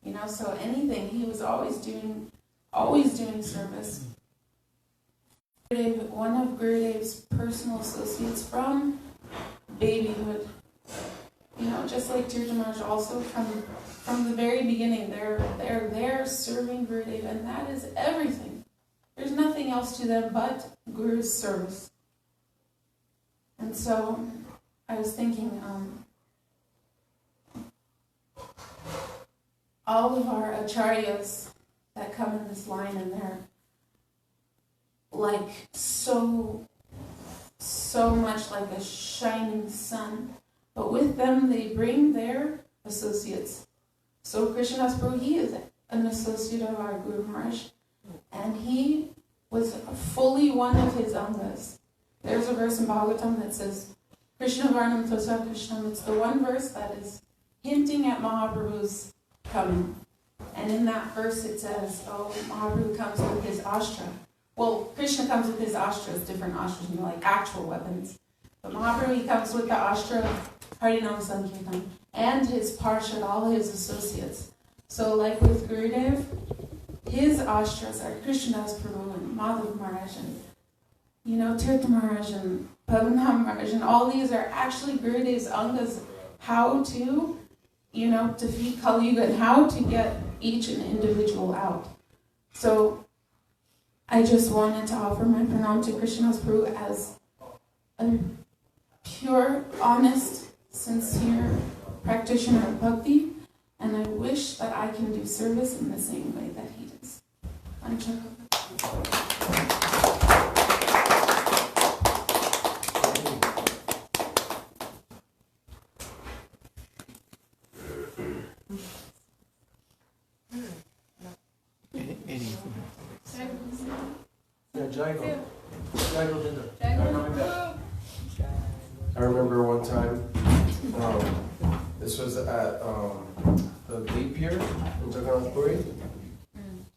You know, so anything, he was always doing service. One of Gurudev's personal associates from babyhood, you know, just like Tirtha Maharaj also from the very beginning, they're there serving Gurudev, and that is everything. There's nothing else to them but Guru's service. And so I was thinking, all of our acharyas that come in this line, and they're like so much like a shining sun. But with them, they bring their associates. So Krishnadas Prabhu, he is an associate of our Guru Maharaj, and he was fully one of his angas. There's a verse in Bhagavatam that says, Krishna Varnam Tosa Krishnam. It's the one verse that is hinting at Mahaprabhu's coming. And in that verse it says, oh, Mahaprabhu comes with his ashtra. Well, Krishna comes with his astras, different astras, you know, like actual weapons. But Mahaprabhu, he comes with the ashtra of Harinam Sankirtan and his parshad, all his associates. So like with Gurudev, his astras are Krishnadas Prabhu and Madhav Maharaj and, you know, Tirtha Maharaj and Padmanabha Maharaj, and all these are actually Gurudev's angas, how to, you know, defeat Kali Yuga and how to get each an individual out. So I just wanted to offer my pranam to Krishnadas Prabhu as a pure, honest, sincere practitioner of bhakti, and I wish that I can do service in the same way that he does. I remember one time, this was at the leap year in Jagannath Puri,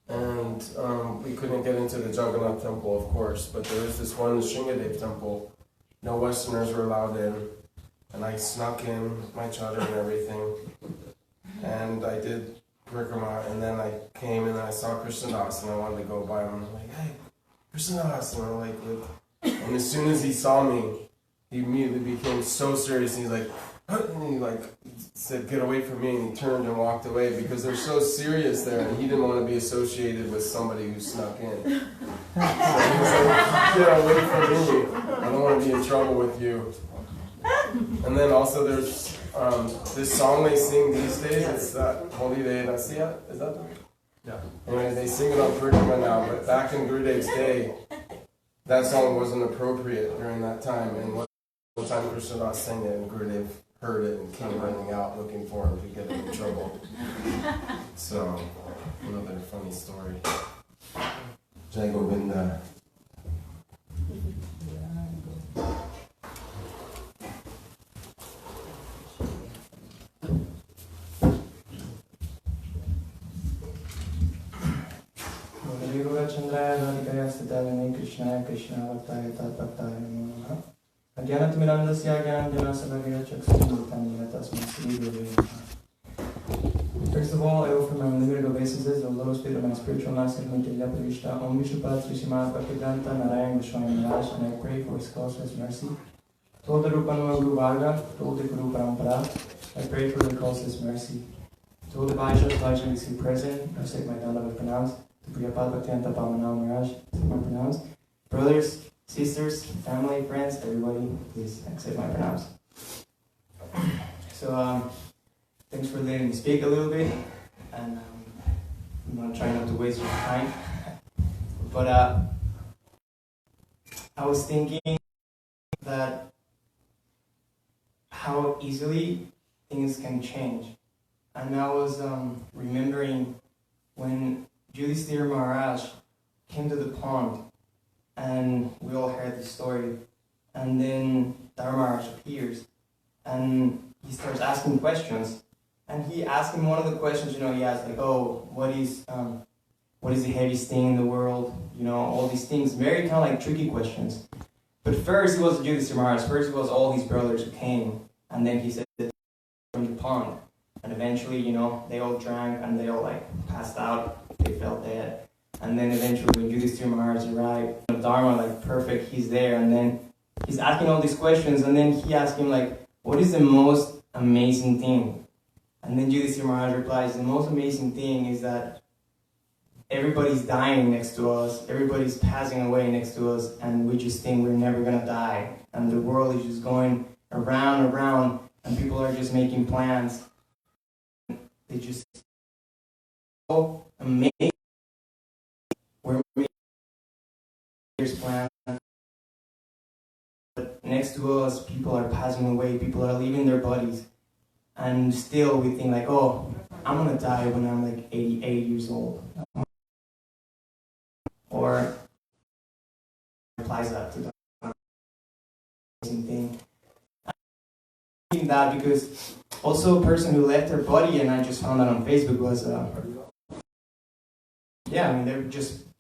and we couldn't get into the Jagannath temple, of course, but there was this one Sringadev temple no Westerners were allowed in. And I snuck in with my chadar and everything. And I did Parikrama, and then I came and I saw Krishnadas, and I wanted to go by him. And I'm like, hey, Krishnadas, and I'm like, and as soon as he saw me, he immediately became so serious, and he's like, and he like said, get away from me, and he turned and walked away because they're so serious there, and he didn't want to be associated with somebody who snuck in. So he was like, get away from me, I don't want to be in trouble with you. And then also there's this song they sing these days, it's Holy Day Nasiya, is that the? Yeah. Anyway, they sing it on Parikrama now, but back in Gurudev's day, that song wasn't appropriate during that time, and one time Krishnadas sang it, and Gurudev heard it and came running out looking for him to get him in trouble. So, another funny story. Jai Govinda. Krishna Krishna Vaktaya Tatvaktaya Namaha Ajnanatimidandasya Jnananjanasavagaya Chaksamurtanya Tasmai Sri Gurave Namaha. First of all, I offer my unlimited obeisances to the lotus feet of my spiritual master, Nitya Prishta, Om Vishnupada Srimad Bhaktivedanta Narayana Swami Maharaj, and I pray for his causeless mercy. To all the Rupanuma Guru Varga, to all the Guru Parampara, I pray for the causeless mercy. To all the Vaishnavas here present, I say my Dandava pronounced. To Prabhupada Bhaktivedanta Padmanabha Maharaj, my pronouns. Brothers, sisters, family, friends, everybody, please accept my pronouns. So, thanks for letting me speak a little bit, and I'm gonna try not to waste your time. But I was thinking that how easily things can change, and I was remembering when Yudhishthira Maharaj came to the pond, and we all heard the story, and then Dharma Maharaj appears, and he starts asking questions, and he asked him one of the questions, he asked like, oh, what is the heaviest thing in the world, all these things, very kind of like tricky questions. But first it was Yudhishthira Maharaj, first it was all his brothers who came, and then he said from the pond, and eventually, they all drank, and they all like passed out. They fell dead. And then eventually when Yudhishthira Maharaj arrived, Dharma, like perfect, he's there, and then he's asking all these questions, and then he asked him like, what is the most amazing thing? And then Yudhishthira Maharaj replies, the most amazing thing is that everybody's dying next to us, everybody's passing away next to us, and we just think we're never gonna die. And the world is just going around and around, and people are just making plans. They just so amazing. We're making plans, but next to us, people are passing away, people are leaving their bodies, and still we think like, oh, I'm gonna die when I'm like 88 years old. Or applies that to the amazing thing. I'm thinking that because also a person who left their body, and I just found that on Facebook, was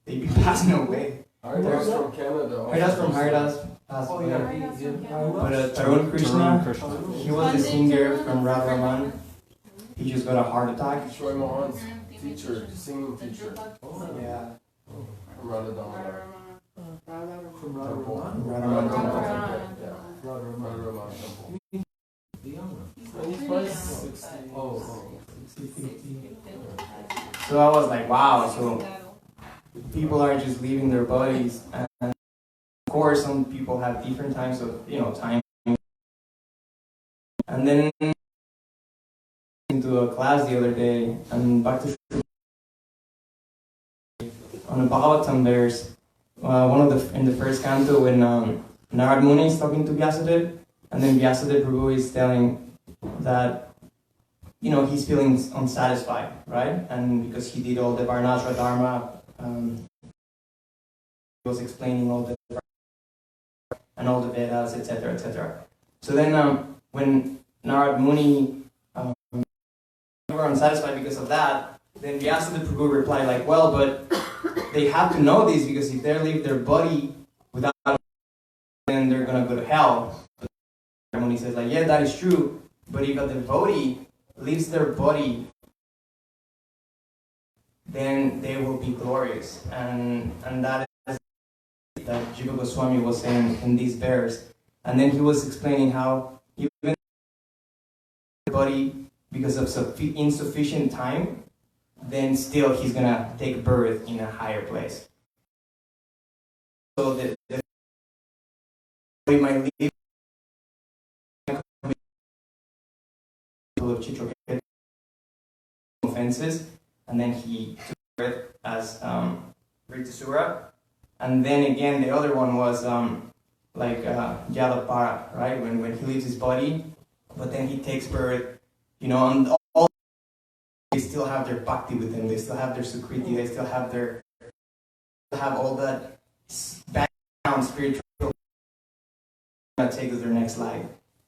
they'd be passing away. Haridas from Canada. Haridas from Haridas passed away. But Tarun Krsna, he was the singer from Radharaman. He just got a heart attack. Shoy Mohan's teacher, singing teacher. Yeah. From Radharaman. From Radharaman? Radharaman Temple. The young one. And he's probably 60. Oh. 60. So I was like, wow, so people are just leaving their bodies, and of course some people have different times of time. And then into a class the other day, and back to on the Bhagavatam there's in the first canto when Narad Muni is talking to Vyasadeva, and then Vyasadeva Prabhu is telling that he's feeling unsatisfied, right? And because he did all the Varnashra Dharma, he was explaining all the and all the Vedas, etc., etc. So then, when Narad Muni were unsatisfied because of that, then Vyasadeva Prabhu replied like, well, but they have to know this, because if they leave their body without, then then they're gonna go to hell. But the ceremony says like, yeah, that is true. But if a devotee leaves their body, then they will be glorious. And that is that Jiva Goswami was saying in these verse. And then he was explaining how even the body, because of insufficient time, then still he's gonna take birth in a higher place. So the body might leave of Chitraketu offenses, and then he took birth as Ritasura. And then again, the other one was Yadapara, right? When he leaves his body, but then he takes birth, and all they still have their bhakti with them, they still have their sukriti, they still have all that background spiritual that takes their next life.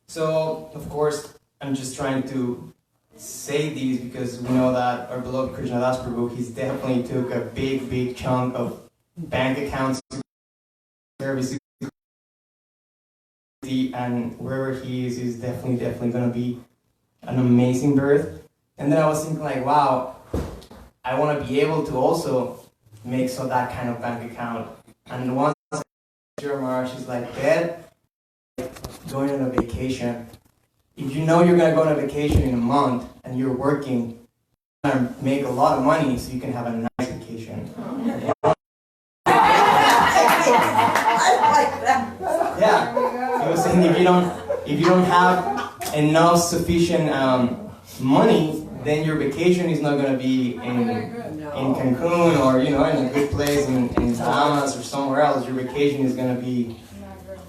So, of course, I'm just trying to say these because we know that our beloved Krishnadas Prabhu, he's definitely took a big chunk of bank accounts, services, and wherever he is definitely going to be an amazing birth. And then I was thinking like, wow, I want to be able to also make that kind of bank account. And once Srila Maharaj is like, Dad, going on a vacation. If you know you're going to go on a vacation in a month and you're working, you're going to make a lot of money so you can have a nice vacation. Yeah, he was saying if you don't have enough sufficient money, then your vacation is not going to be in Cancun or in a good place in Bahamas or somewhere else. Your vacation is going to be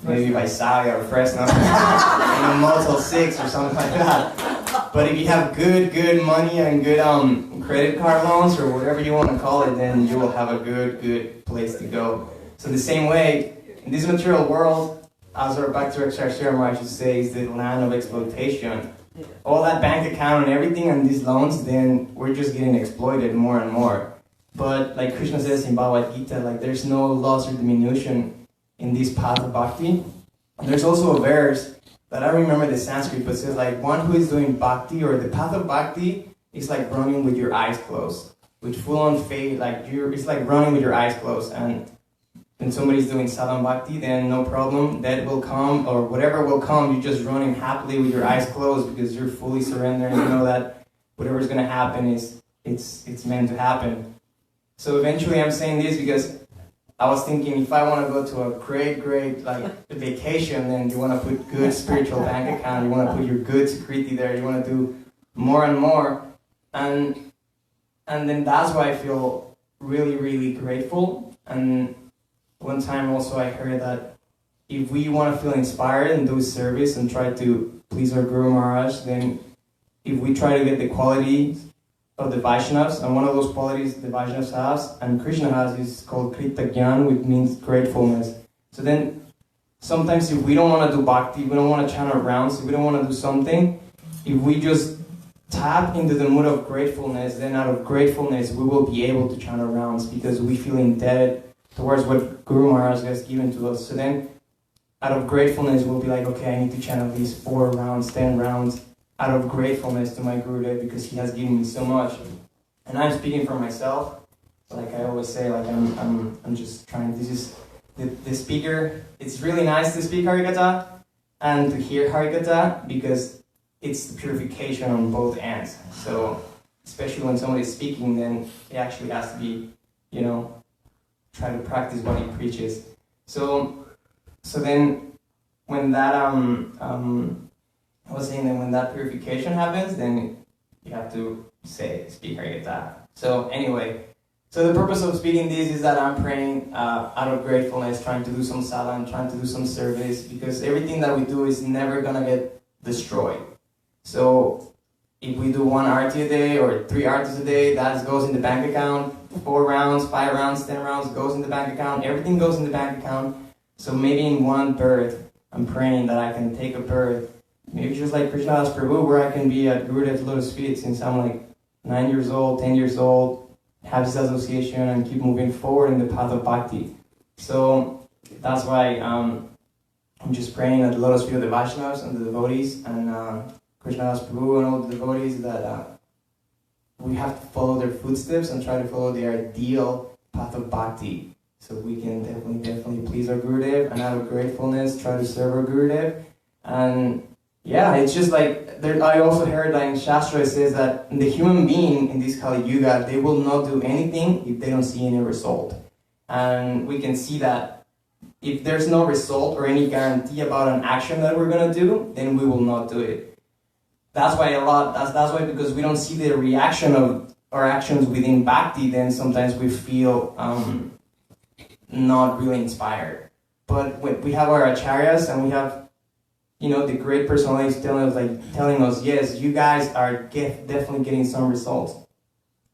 maybe by Srila or Krsna in a Motel 6 or something like that. But if you have good money and good credit card loans or whatever you want to call it, then you will have a good place to go. So the same way, in this material world, as our Bhakti Srila Maharaj used to say, is the land of exploitation. All that bank account and everything and these loans, then we're just getting exploited more and more. But like Krishna says in Bhagavad Gita, like there's no loss or diminution in this path of bhakti. And there's also a verse that I don't remember the Sanskrit, but it says like one who is doing bhakti or the path of bhakti is like running with your eyes closed, with full on faith. It's like running with your eyes closed. And when somebody's doing sadhana bhakti, then no problem, that will come or whatever will come. You're just running happily with your eyes closed because you're fully surrendered. You know that whatever's going to happen it's meant to happen. So eventually, I'm saying this because I was thinking if I want to go to a great like vacation, then you want to put good spiritual bank account, you want to put your good security there, you want to do more and more, and then that's why I feel really grateful. And one time also I heard that if we want to feel inspired and do service and try to please our Guru Maharaj, then if we try to get the qualities of the Vaishnavas, and one of those qualities the Vaishnavas has and Krishna has is called Kritagyan, which means gratefulness. So then sometimes if we don't want to do bhakti, we don't want to chant our rounds, if we don't want to do something, if we just tap into the mood of gratefulness, then out of gratefulness we will be able to chant our rounds because we feel indebted towards what Guru Maharaj has given to us. So then out of gratefulness we'll be like, okay, I need to chant at least 4 rounds, 10 rounds, out of gratefulness to my Gurudev because he has given me so much. And I'm speaking for myself. Like I always say, like I'm just trying. This is the speaker. It's really nice to speak Harikatha and to hear Harikatha because it's the purification on both ends. So especially when somebody's speaking, then it actually has to be, try to practice what he preaches. So then when that I was saying that when that purification happens, then you have to speak Harikatha. So anyway, so the purpose of speaking this is that I'm praying out of gratefulness, trying to do some sadhana, trying to do some service, because everything that we do is never gonna get destroyed. So if we do 1 arati a day or 3 aratis a day, that goes in the bank account. 4 rounds, 5 rounds, 10 rounds goes in the bank account. Everything goes in the bank account. So maybe in one birth, I'm praying that I can take a birth. Maybe just like Krishnadas Prabhu, where I can be at Gurudev's lotus feet since I'm like 9 years old, 10 years old, have this association and keep moving forward in the path of bhakti. So that's why I'm just praying that the lotus feet of the Vaishnavas and the devotees and Krishnadas Prabhu and all the devotees that we have to follow their footsteps and try to follow their ideal path of bhakti. So we can definitely please our Gurudev and out of gratefulness try to serve our Gurudev. And yeah, it's just like, I also heard that in Shastra it says that the human being in this Kali Yuga, they will not do anything if they don't see any result. And we can see that if there's no result or any guarantee about an action that we're going to do, then we will not do it. That's why that's why because we don't see the reaction of our actions within bhakti, then sometimes we feel not really inspired. But when we have our acharyas and we have, the great personalities telling us, yes, you guys are definitely getting some results.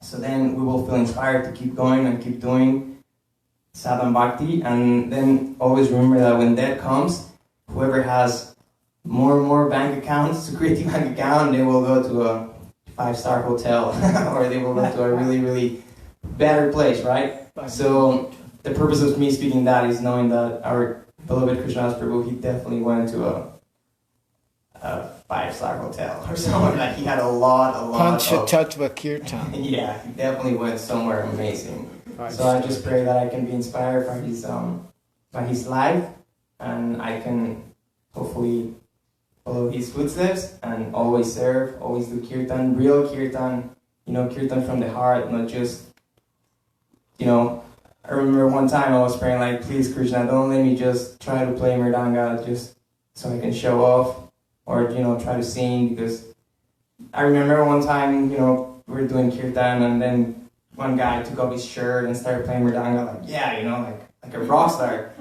So then we will feel inspired to keep going and keep doing sadhana bhakti. And then always remember that when death comes, whoever has more and more bank accounts, security bank account, they will go to a 5-star hotel or they will go to a really, really better place, right? So the purpose of me speaking that is knowing that our beloved Krishnadas Prabhu, he definitely went to a 5-star hotel or somewhere that he had a lot of Panchatattva Kirtan. Yeah, he definitely went somewhere amazing. So I just pray that I can be inspired by his life, and I can hopefully follow his footsteps and always serve, always do kirtan, real kirtan, kirtan from the heart, not just, I remember one time I was praying like, please Krishna, don't let me just try to play mridanga just so I can show off or, try to sing, because I remember one time, we were doing kirtan and then one guy took off his shirt and started playing mridanga like, yeah, like a rock star.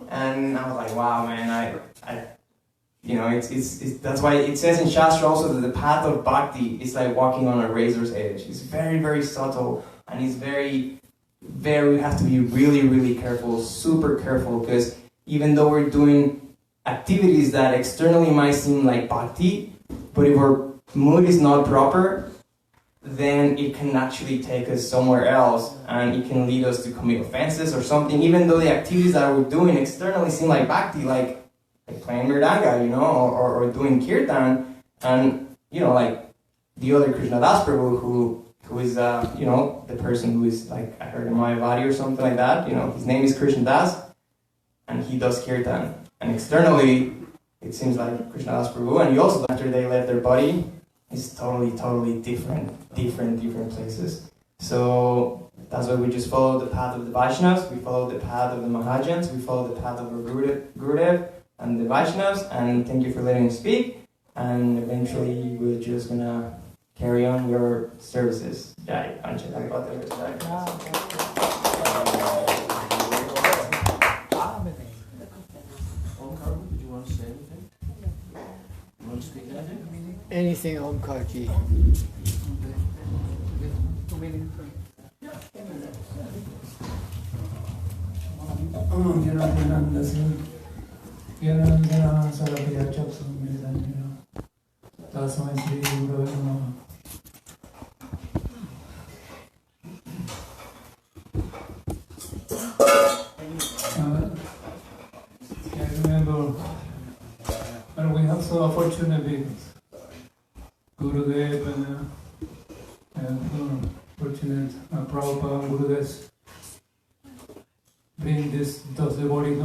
And I was like, wow, man, it's that's why it says in Shastra also that the path of bhakti is like walking on a razor's edge. It's very, very subtle, and it's very, we have to be really, really careful, super careful, because even though we're doing activities that externally might seem like bhakti, but if our mood is not proper, then it can actually take us somewhere else, and it can lead us to commit offenses or something, even though the activities that we're doing externally seem like bhakti, like playing mridanga, or doing kirtan, and, like the other Krishnadas Prabhu who is, the person who is, like, I heard in Mayavadi or something like that, his name is Krishnadas, and he does kirtan. And externally, it seems like Krishnadas Prabhu, and he also, after they left their body, is totally different places. So that's why we just follow the path of the Vaishnavas, we follow the path of the Mahajans, we follow the path of our Gurudev and the Vaishnavas, and thank you for letting me speak, and eventually we're just gonna carry on your services. Jai. Anything Omkar Ki. I remember when we have so opportunity, Gurudev and fortunate Prabhupada Gurudev bring those devotee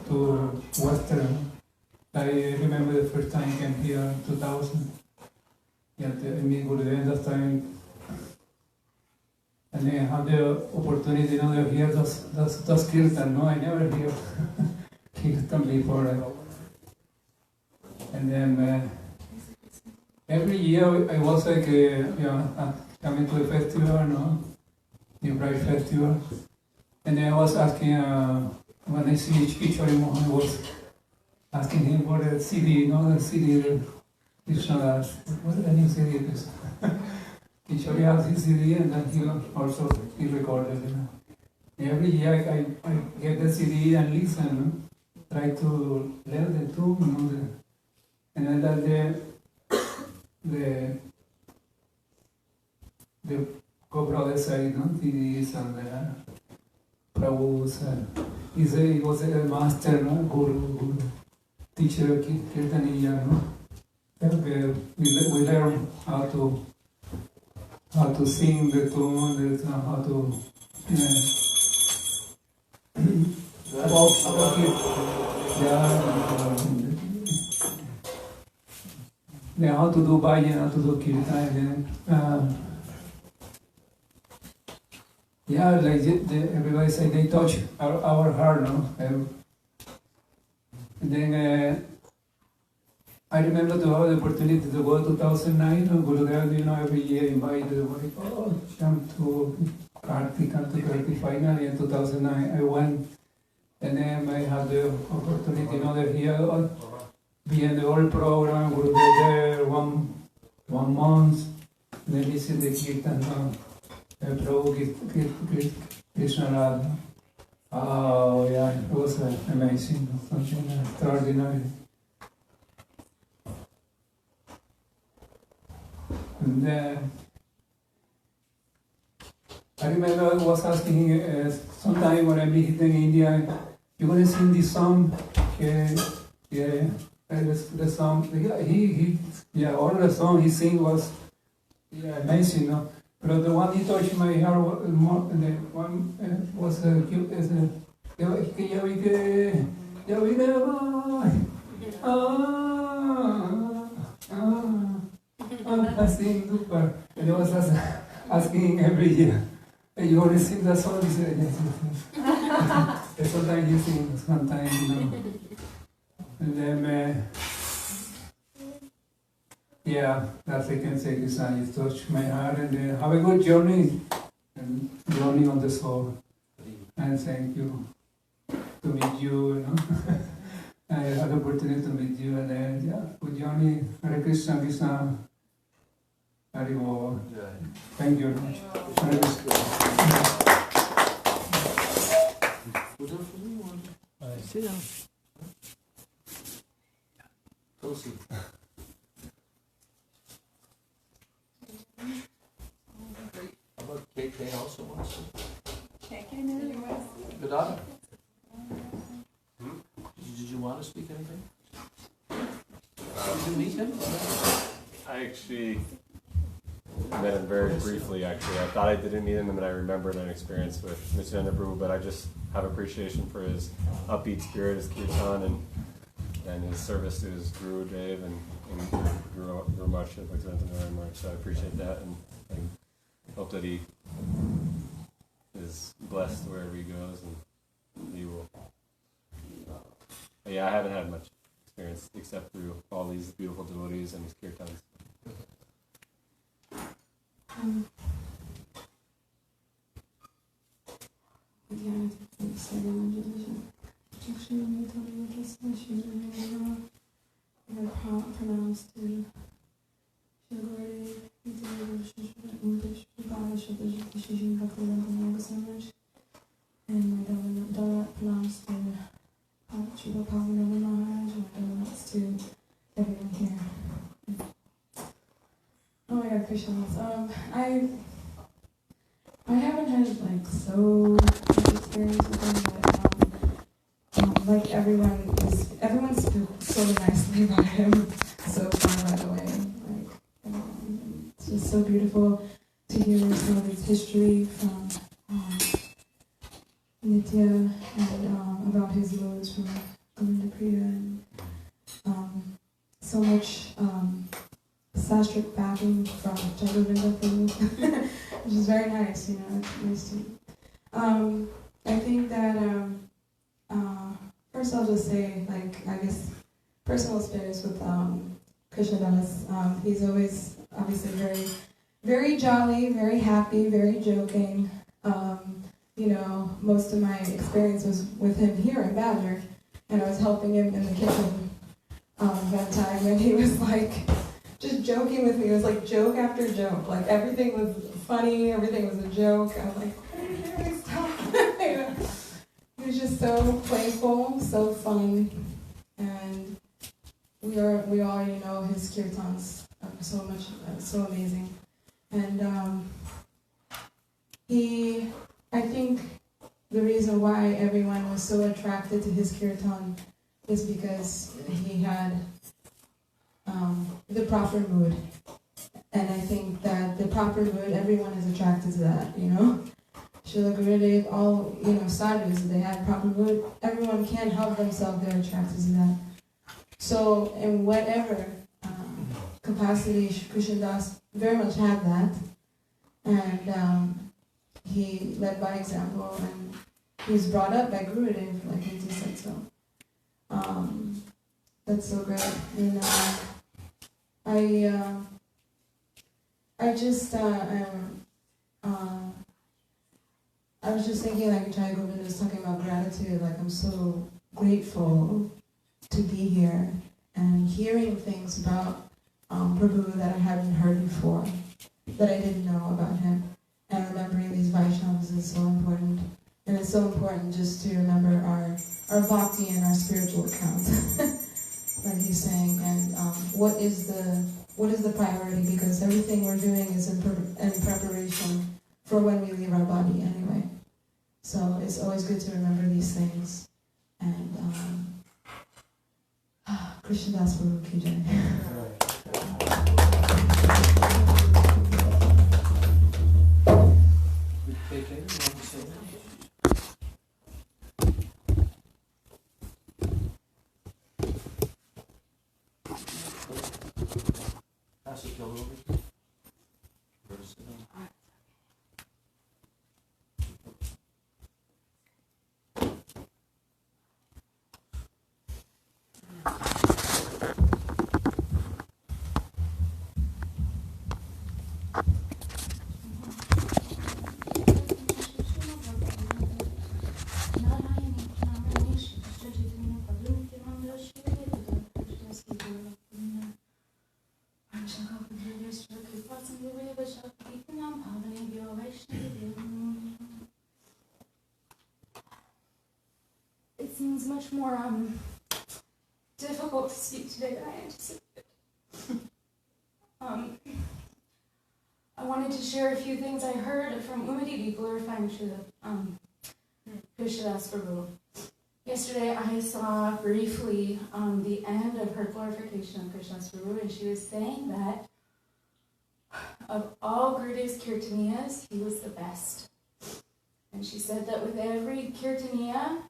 to Western. I remember the first time I came here in 2000. I meet Gurudev that time. And I had the opportunity to hear those kirtan. I never hear kirtan before. And then every year I was like, coming to the festival, the Braj festival. And then I was asking, when I see Kichori Mohan, I was asking him for the CD, the CD, Krishnadas. What is the new CD? Kichori has his CD, and then he recorded. Every year I get the CD and listen, try to learn the tune, and then the co-brothers side, CDs and Prabhu's. He was a master, Guru. teacher Kirtaniyas, no? We learn how to sing the tune, how to how to do bhajan, how to do kirtan. Like everybody say, they touch our heart, no? And then I remember to have the opportunity to go to 2009. Gurudev, every year invited everybody, come to Karti, come to Karti. Finally, in 2009, I went, and then I had the opportunity, that here, be in the whole program. Gurudev there 1 month, then listen the Kirtan. Prabhu Krsna. Oh yeah, it was amazing, something extraordinary. And then I remember I was asking sometime when I visited in India, you want to sing this song? The song. All the song he sang was amazing, no? But the one he touched my heart more, the one was cute as I sing super. And I was asking every year, hey, you want to sing that song? He said, yes. And sometimes you sing, sometimes no. And then, that's I can say, Krsna, you touched my heart, and have a good journey, and journey on the soul. And thank you to meet you, I had the opportunity to meet you, and then, good journey. Hare Krishna, Krishna. Haribo. Thank you very much. Hare Krishna. Sit down. Tulsi. How about KK also wants to? KK never wants to. Vedanta? Did you want to speak anything? Did you meet him? I actually met him very briefly, actually. I thought I didn't meet him, and then I remembered an experience with Nityananda Prabhu, but I just have appreciation for his upbeat spirit, his kirtan, and his service to his Gurudev, and Guru much, very much. So I appreciate that, and hope that he is blessed wherever he goes, and he will. I haven't had much experience except through all these beautiful devotees and these kirtans. Pronounce to and my daughter pronounced to Srila Padmanabha Maharaj, and my donuts to everyone here. Oh my God, Krishnas. I haven't had so much experience with him, but like everyone spoke so nicely about him so far right away. It's just so beautiful to hear some of his history from Nitya, and about his modes from Govinda Priya, and so much sastric backing from Govinda Prabhu, which is very nice, it's nice to I think that first I'll just say, I guess, personal experience with Krishna Das. He's always obviously very, very jolly, very happy, very joking. Most of my experience was with him here in Badger, and I was helping him in the kitchen that time, and he was just joking with me. It was joke after joke. Everything was funny, everything was a joke. I was like, what are you doing? Stop. He was just so playful, so fun, and we already know his kirtans so much, so amazing. And I think the reason why everyone was so attracted to his kirtan is because he had the proper mood. And I think that the proper mood, everyone is attracted to that, you know? Srila Gurudev, all, sadhus, they have proper mood. Everyone can't help themselves, they're attracted to that. So, in whatever capacity, Krishna Das very much had that. And he led by example, and he was brought up by Gurudev, like he just said so. That's so great. And I was just thinking, like Jai Govind was talking about gratitude, like I'm so grateful to be here and hearing things about Prabhu that I hadn't heard before, that I didn't know about him. And remembering these Vaishnavas is so important. And it's so important just to remember our bhakti and our spiritual account, like he's saying. And what is the priority? Because everything we're doing is in preparation for when we leave our body anyway. So it's always good to remember these things. And Krishna Das Prabhu Ki Jai. It seems much more difficult to speak today than I anticipated. I wanted to share a few things I heard from Umadidi glorifying Krishna Das Prabhu. Yesterday I saw briefly the end of her glorification of Krishna Das Prabhu, and she was saying that of all Gurudev's Kirtaniyas, he was the best. And she said that with every Kirtaniya,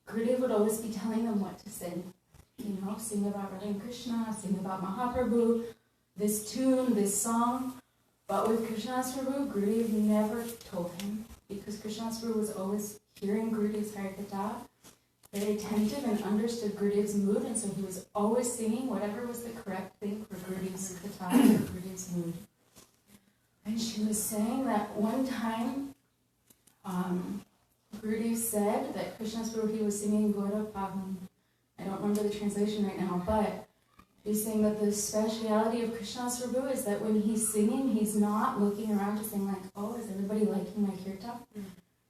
Gurudev would always be telling them what to sing. Sing about Radha and Krishna, sing about Mahaprabhu, this tune, this song. But with Krishna Das Prabhu, Gurudev never told him, because Krishna Das Prabhu was always hearing Gurudev's Katha, very attentive and understood Gurudev's mood, and so he was always singing whatever was the correct thing for Gurudev's Katha, for Gurudev's mood. And she was saying that one time, Gurudev said that Krishna Das Prabhu, he was singing Gora Pagam. I don't remember the translation right now, but he's saying that the speciality of Krishna Das Prabhu is that when he's singing, he's not looking around to saying like, oh, is everybody liking my kirtan?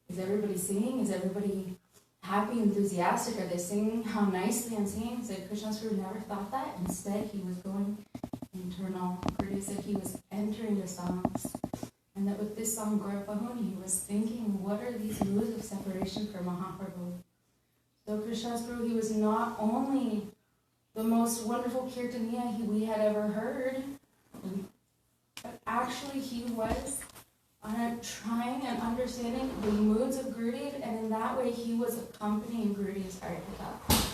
Is everybody singing? Is everybody happy, enthusiastic? Are they singing how nicely I'm singing? He said Krishna Das Prabhu never thought that. Instead, he was going internal. Gurudev said he was entering the songs. And that with this song, Gaurapahuni, he was thinking, what are these moods of separation for Mahaprabhu? So Krishna Das Prabhu, he was not only the most wonderful Kirtaniya we had ever heard, but actually he was trying and understanding the moods of Gurudev, and in that way he was accompanying Gurudev's Harikatha.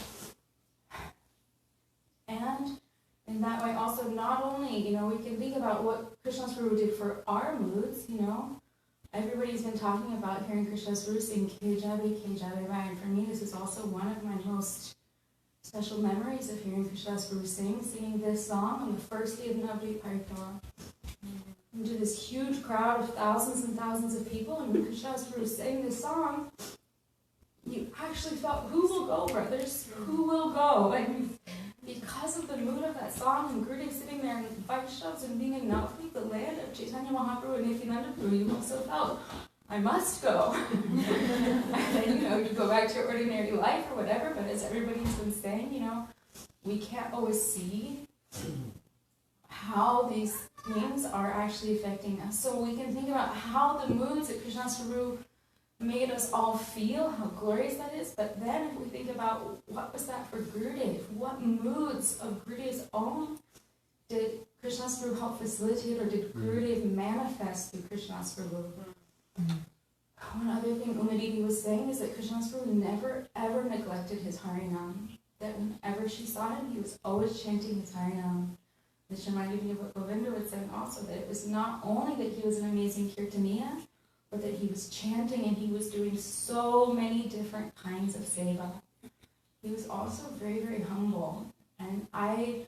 And in that way also, not only, we can think about what Krishna Das Prabhu did for our moods, Everybody's been talking about hearing Krishna Das Prabhu sing Kejabe, Kejabe Rai, and for me this is also one of my most special memories of hearing Krishna Das Prabhu singing this song on the first day of Navadvip Parikara. To this huge crowd of thousands and thousands of people, and when Krishna Das Prabhu sang this song, you actually felt, who will go, brothers? Who will go? And because of the mood of that song, and Gurudev sitting there in Vaishnavas and being in Navadvip, the land of Chaitanya Mahaprabhu and Nityananda Prabhu, you also felt, I must go. And then, you go back to your ordinary life or whatever, but as everybody's been saying, we can't always see how these things are actually affecting us. So we can think about how the moods that Krishna Das Prabhu made us all feel how glorious that is. But then if we think about what was that for Gurudev, what moods of Gurudev's own did Krishna's Prabhu help facilitate, or did Gurudev manifest through Krishna's Prabhu? One other thing Umadidi was saying is that Krishna's Prabhu never ever neglected his Harinam. That whenever she saw him, he was always chanting his Harinam. This reminded me of what Govinda was saying also, that it was not only that he was an amazing Kirtaniya, but that he was chanting and he was doing so many different kinds of seva. He was also very, very humble. And I,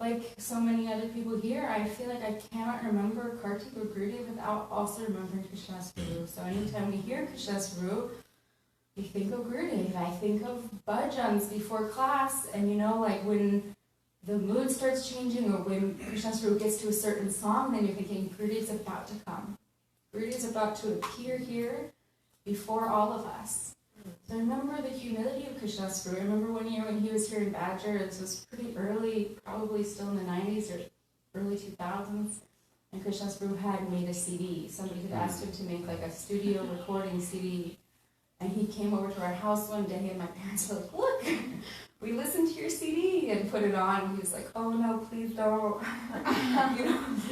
like so many other people here, I feel like I cannot remember Kartik or Gurudev without also remembering Krishna's Prabhu. So anytime we hear Krishna's Prabhu, we think of Gurudev. I think of bhajans before class, and like when the mood starts changing, or when Krishna's Prabhu gets to a certain song, then you're thinking Gurudev's about to come. Gurudev's about to appear here before all of us. So I remember the humility of Krishna's Prabhu. I remember one year when he was here in Badger, this was pretty early, probably still in the 90s or early 2000s, and Krishna's Prabhu had made a CD. Somebody had asked him to make like a studio recording CD, and he came over to our house one day, and my parents were like, look, we listened to your CD, and put it on, and he was like, oh no, please don't,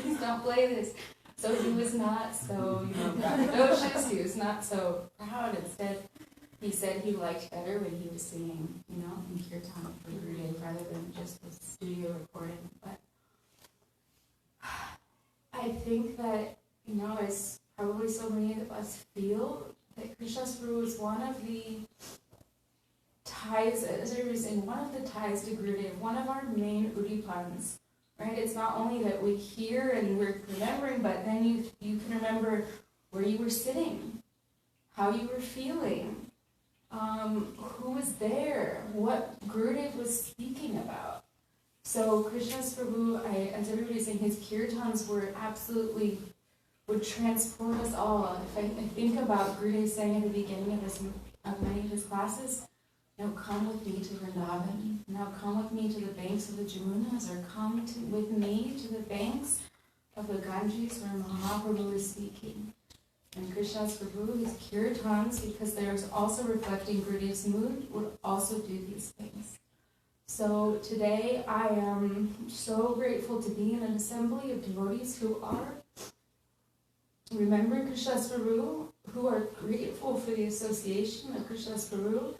please don't play this. So he was not so, braggadocious, he was not so proud. Instead, he said he liked better when he was singing, in kirtan for Gurudev rather than just the studio recording. But I think that, as probably so many of us feel, that Krishna's Prabhu is one of the ties, as everybody was saying, one of the ties to Gurudev, one of our main udipans. Right? It's not only that we hear and we're remembering, but then you can remember where you were sitting, how you were feeling, who was there, what Gurudev was speaking about. So Krishna's Prabhu, as everybody's saying, his kirtans would transport us all. If I think about Gurudev saying at the beginning of many of his classes, now come with me to Vrindavan. Now come with me to the banks of the Jamunas, or come with me to the banks of the Ganges where Mahaprabhu is speaking. And Krishna's Prabhu, his kirtans, because there's also reflecting Gurudev's mood, would also do these things. So today I am so grateful to be in an assembly of devotees who are remembering Krishna's Prabhu, who are grateful for the association of Krishna's Prabhu.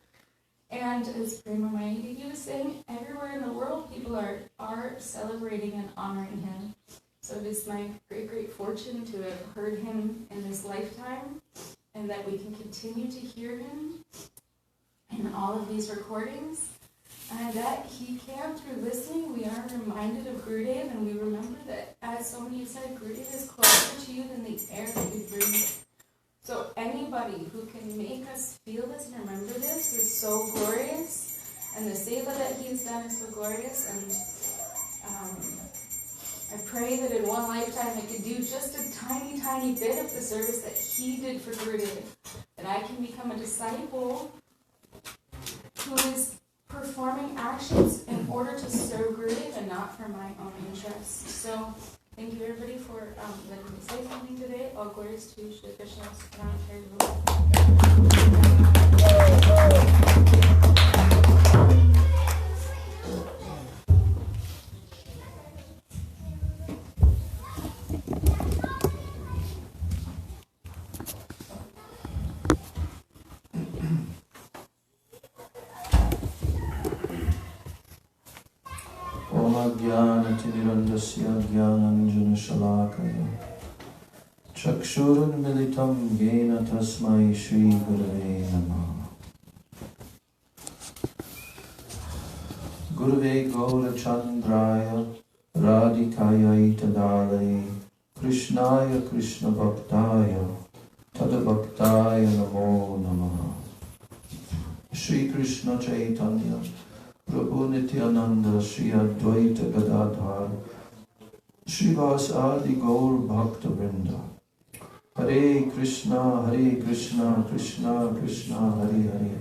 And as Prema Mayadidi was saying, everywhere in the world people are celebrating and honoring him. So it is my great, great fortune to have heard him in this lifetime, and that we can continue to hear him in all of these recordings. And that he can, through listening, we are reminded of Gurudev, and we remember that, as somebody said, Gurudev is closer to you than the air that you breathe. So anybody who can make us feel this and remember this is so glorious, and the seva that he's done is so glorious, and I pray that in one lifetime I can do just a tiny, tiny bit of the service that he did for Gurudev, that I can become a disciple who is performing actions in order to serve Gurudev and not for my own interests. So thank you everybody for letting me say something today. All glories to Shri Krishna Jnanatirandasya Jnananjana Shalakaya Chakshurunmilitam Yena Tasmai Shri Gurave Namaha. Gurave Gaura Chandraya Radhikaya Itadale Krishnaya Krishna Bhaktaya Tadabhaktaya Namo Namaha. Shri Krishna Chaitanya Prabhu Nityananda Shri Advaita Gadadhar Shrivas Adi Gaur Bhakta Vrinda. Hare Krishna, Krishna Krishna, Hare Hare,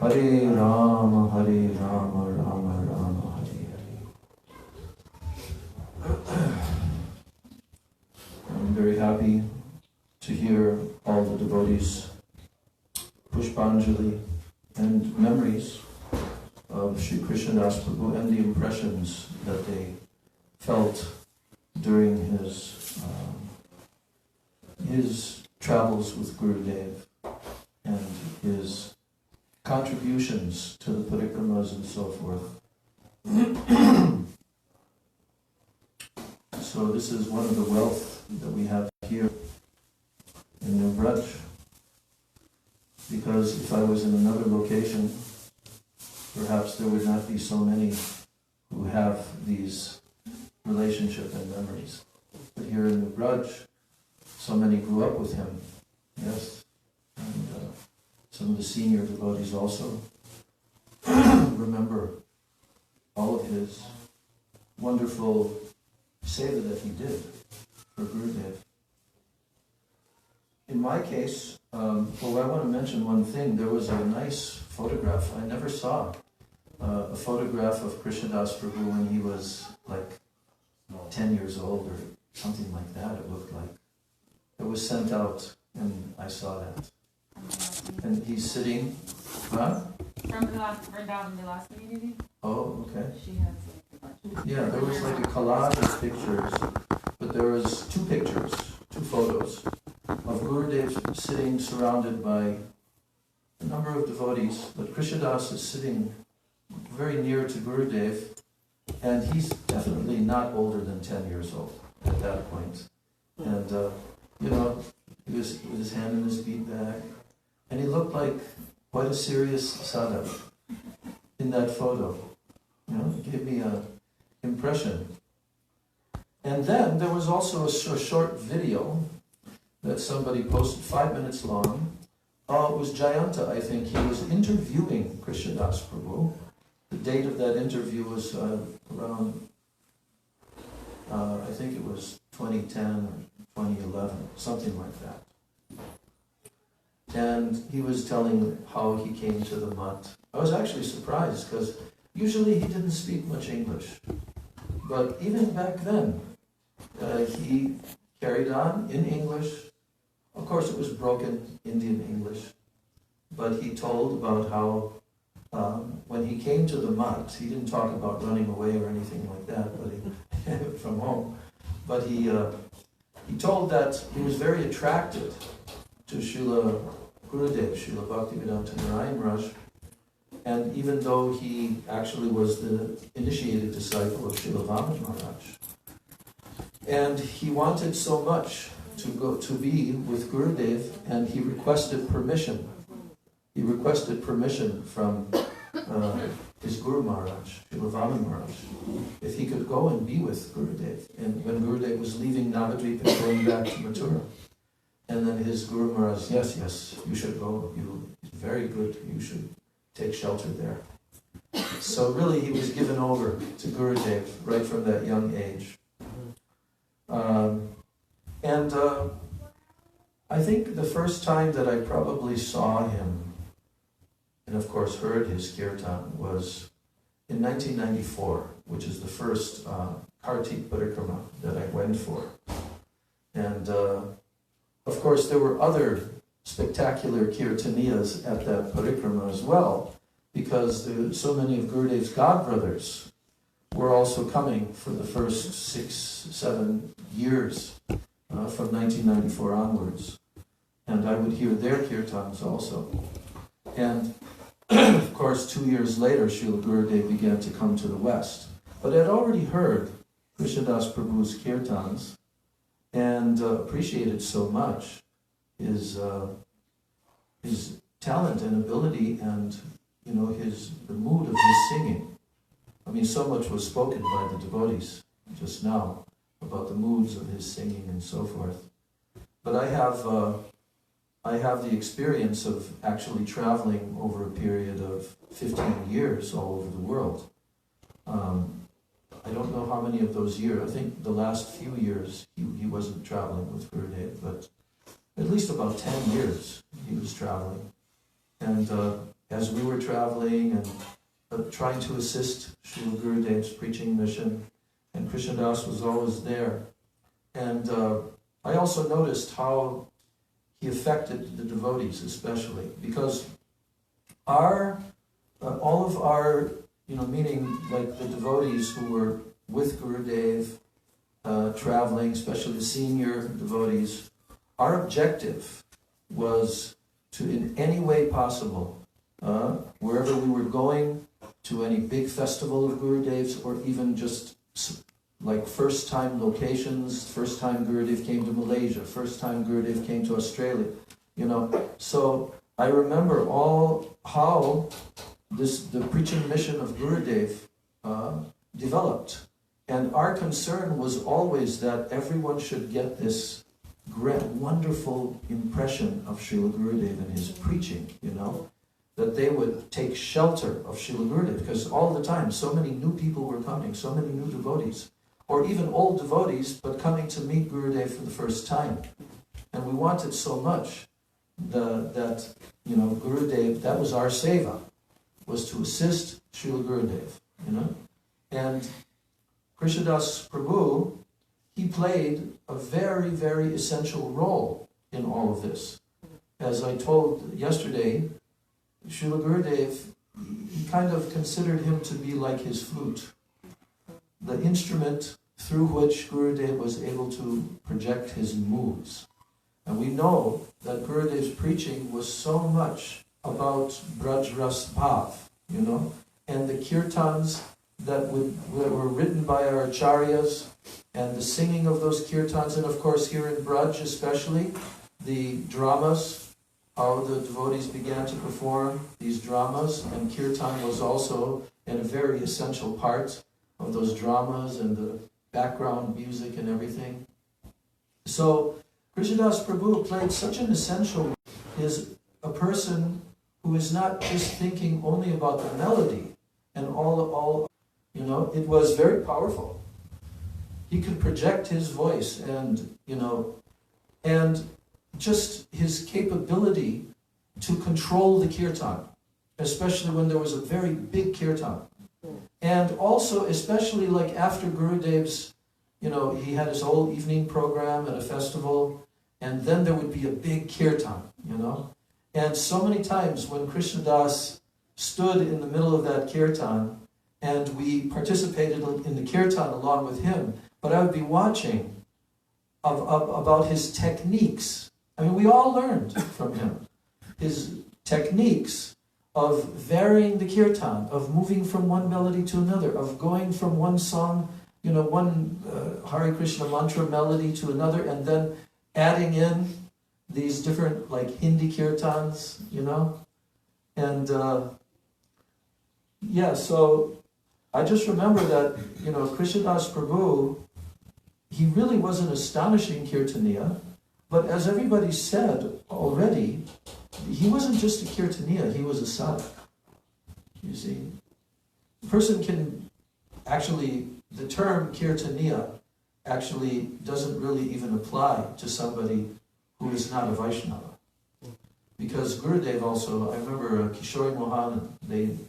Hare Rama, Rama Rama, Hare Hare. I'm very happy to hear all the devotees Shraddhanjali and memories of Sri Krishnadas Prabhu and the impressions that they felt during his travels with Gurudev and his contributions to the parikramas and so forth. So this is one of the wealth that we have here in New Braj. Because if I was in another location, perhaps there would not be so many who have these relationship and memories. But here in New Braj, so many grew up with him, yes, and some of the senior devotees also remember all of his wonderful seva that he did for Gurudev. In my case, I want to mention one thing. There was a nice photograph. I never saw a photograph of Krishnadas Prabhu when he was like 10 years old or something like that, it looked like. It was sent out and I saw that. And he's sitting, huh? From the last community? Oh, okay. She has like a bunch of... Yeah, there was like a collage of pictures, but there was two photos of Gurudev sitting surrounded by a number of devotees, but Krishnadas is sitting very near to Gurudev, and he's definitely not older than 10 years old at that point. And, he was with his hand in his bead bag, and he looked like quite a serious sadhak in that photo. It gave me an impression. And then there was also a short video that somebody posted, 5 minutes long. It was Jayanta, I think. He was interviewing Krishnadas Prabhu. The date of that interview was around, I think it was 2010 or 2011, something like that. And he was telling how he came to the mutt. I was actually surprised because usually he didn't speak much English. But even back then, he carried on in English. Of course, it was broken Indian English. But he told about how when he came to the mutt, he didn't talk about running away or anything like that, but from home. But he told that he was very attracted to Srila Gurudev, Srila Bhaktivedanta Narayan Maharaj, and even though he actually was the initiated disciple of Srila Vaman Maharaj. And he wanted so much to be with Gurudev, and he requested permission. He requested permission from his Guru Maharaj, Srila Vaman Maharaj, if he could go and be with Gurudev. And when Gurudev was leaving Navadvip and going back to Mathura, and then his Guru Maharaj, yes, you should go. It's very good. You should take shelter there. So really, he was given over to Gurudev right from that young age. I think the first time that I probably saw him, and of course heard his kirtan, was in 1994, which is the first Kartik Parikrama that I went for. And of course there were other spectacular Kirtaniyas at that Parikrama as well, because so many of Gurudev's godbrothers were also coming for the first 6-7 years from 1994 onwards. And I would hear their kirtans also. And of course 2 years later, Srila Gurudev began to come to the West. But I'd already heard Krishnadas Prabhu's kirtans and appreciated so much his talent and ability and the mood of his singing. I mean, so much was spoken by the devotees just now about the moods of his singing and so forth. But I have the experience of actually traveling over a period of 15 years all over the world. I don't know how many of those years. I think the last few years he wasn't traveling with Gurudev, but at least about 10 years he was traveling. And as we were traveling and trying to assist Srila Gurudev's preaching mission, and Krishnadas was always there. And I also noticed how he affected the devotees especially, because all of our, meaning like the devotees who were with Gurudev, traveling, especially the senior devotees, our objective was to, in any way possible, wherever we were going, to any big festival of Gurudev's, or even just like first-time locations, first time Gurudev came to Malaysia, first time Gurudev came to Australia, So I remember how the preaching mission of Gurudev developed. And our concern was always that everyone should get this wonderful impression of Srila Gurudev and his preaching, that they would take shelter of Srila Gurudev, because all the time so many new people were coming, so many new devotees, or even old devotees, but coming to meet Gurudev for the first time. And we wanted so much that Gurudev, that was our seva, was to assist Srila Gurudev, And Krishnadas Prabhu, he played a very, very essential role in all of this. As I told yesterday, Srila Gurudev, he kind of considered him to be like his flute, the instrument through which Gurudev was able to project his moods. And we know that Gurudev's preaching was so much about Braj Ras Bhav, and the kirtans that were written by our acharyas, and the singing of those kirtans, and of course here in Braj especially, the dramas, how the devotees began to perform these dramas, and kirtan was also a very essential part of those dramas and the background music and everything. So Krishnadas Prabhu played such an essential, is a person who is not just thinking only about the melody and all, it was very powerful. He could project his voice and just his capability to control the kirtan, especially when there was a very big kirtan. And also, especially like after Gurudev's, he had his whole evening program at a festival, and then there would be a big kirtan, And so many times when Krishnadas stood in the middle of that kirtan, and we participated in the kirtan along with him, but I would be watching about his techniques. I mean, we all learned from him his techniques of varying the kirtan, of moving from one melody to another, of going from one song, one Hare Krishna mantra melody to another, and then adding in these different like Hindi kirtans, And so I just remember that, Krishnadas Prabhu, he really was an astonishing Kirtaniya, but as everybody said already, he wasn't just a Kirtaniya, he was a sadhak. You see, the person can actually, the term Kirtaniya actually doesn't really even apply to somebody who is not a Vaishnava. Because Gurudev also, I remember Kishore Mohan,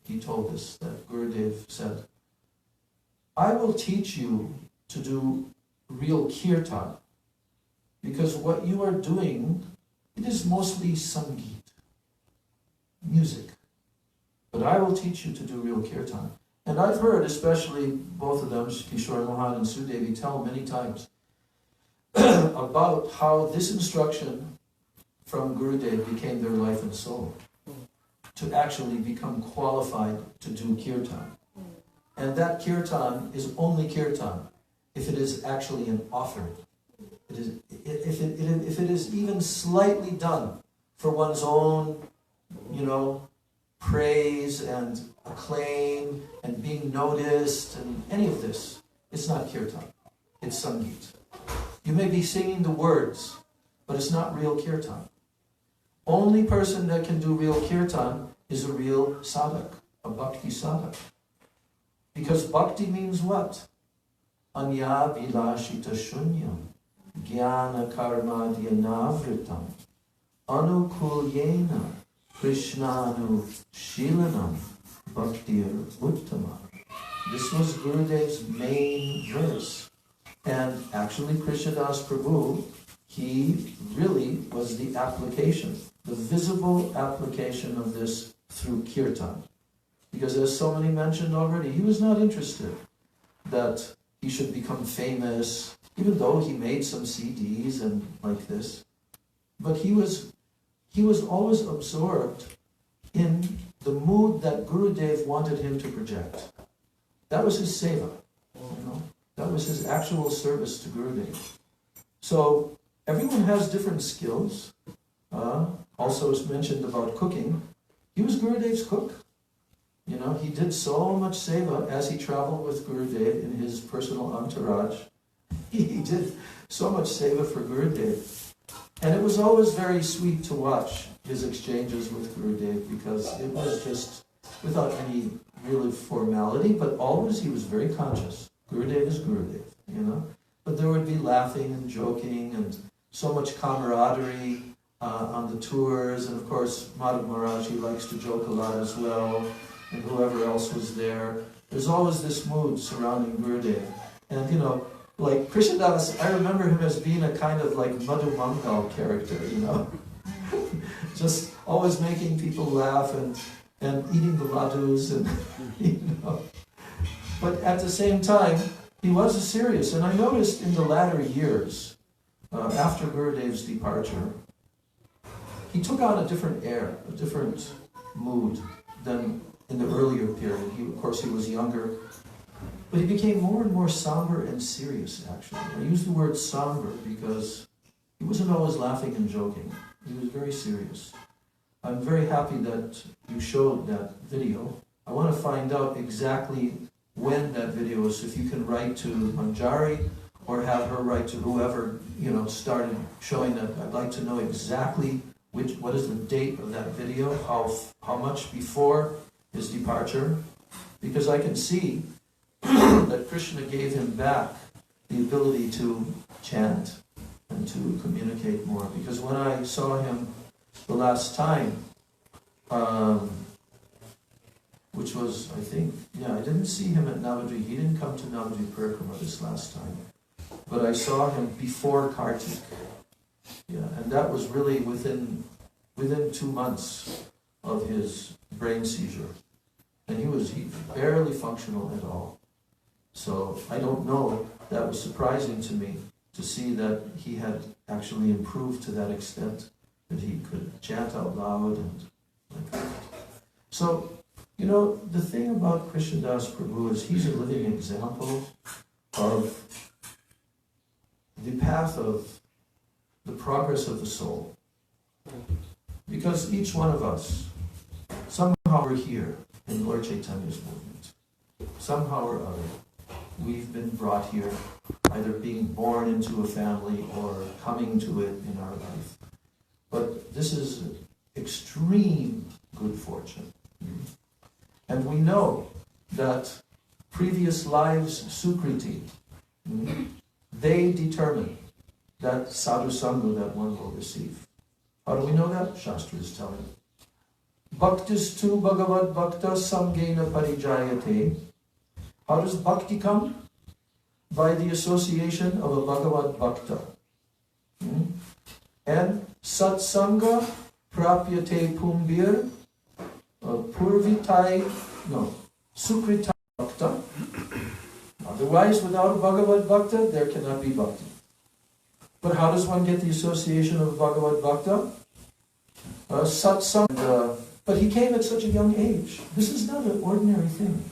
he told us that Gurudev said, I will teach you to do real kirtan, because what you are doing, it is mostly sangeet, music. But I will teach you to do real kirtan. And I've heard, especially both of them, Kishore Mohan and Sudevi, tell many times about how this instruction from Gurudev became their life and soul, to actually become qualified to do kirtan. And that kirtan is only kirtan if it is actually an offering. If it is even slightly done for one's own, praise and acclaim and being noticed and any of this, it's not kirtan. It's sangeet. You may be singing the words, but it's not real kirtan. Only person that can do real kirtan is a real sadhak, a bhakti sadhak. Because bhakti means what? Anya vilashita shunyam, jnana karma dhyanavritam, anukulyena krishnanu shilanam, bhaktir uttama. This was Gurudev's main verse. And actually Krishnadas Prabhu, he really was the application, the visible application of this through kirtan. Because as so many mentioned already, he was not interested that he should become famous, even though he made some CDs and like this. But he was always absorbed in the mood that Gurudev wanted him to project. That was his seva, you know. That was his actual service to Gurudev. So everyone has different skills. Also, as mentioned about cooking, he was Gurudev's cook. You know, he did so much seva as he traveled with Gurudev in his personal entourage. He did so much seva for Gurudev. And it was always very sweet to watch his exchanges with Gurudev, because it was just without any real formality, but always he was very conscious. Gurudev is Gurudev, you know. But there would be laughing and joking and so much camaraderie on the tours. And of course, Madhav Maharaj, he likes to joke a lot as well, and whoever else was there. There's always this mood surrounding Gurudev. And you know, like Krishnadas, I remember him as being a kind of like Madhu Mangal character, you know. Just always making people laugh and eating the ladus and, you know. But at the same time, he was serious. And I noticed in the latter years, after Gurudev's departure, he took on a different air, a different mood than in the earlier period. Of course, he was younger. But he became more and more somber and serious, actually. I use the word somber because he wasn't always laughing and joking. He was very serious. I'm very happy that you showed that video. I want to find out exactly when that video is. If you can write to Manjari or have her write to whoever, you know, started showing that. I'd like to know exactly what is the date of that video, how much before his departure, because I can see that Krishna gave him back the ability to chant and to communicate more. Because when I saw him the last time, which was, I think, I didn't see him at Navadri. He didn't come to Navadri Parikrama this last time. But I saw him before Kartik. Yeah, and that was really within 2 months of his brain seizure. And he barely functional at all. So I don't know, that was surprising to me to see that he had actually improved to that extent, that he could chant out loud and like that. So, you know, the thing about Krishnadas Prabhu is he's a living example of the path of the progress of the soul. Because each one of us, somehow we're here in Lord Chaitanya's movement. Somehow or other, we've been brought here, either being born into a family or coming to it in our life. But this is extreme good fortune. And we know that previous lives, Sukriti, they determine that sadhu sangha that one will receive. How do we know that? Shastra is telling. Bhaktis tu bhagavad bhakta samgena parijayate. How does bhakti come? By the association of a bhagavad bhakta. And satsanga prapyate pumbir sukritai bhakta. Otherwise, without a bhagavad bhakta, there cannot be bhakti. But how does one get the association of Bhagavad Bhakta? Satsang. But he came at such a young age. This is not an ordinary thing.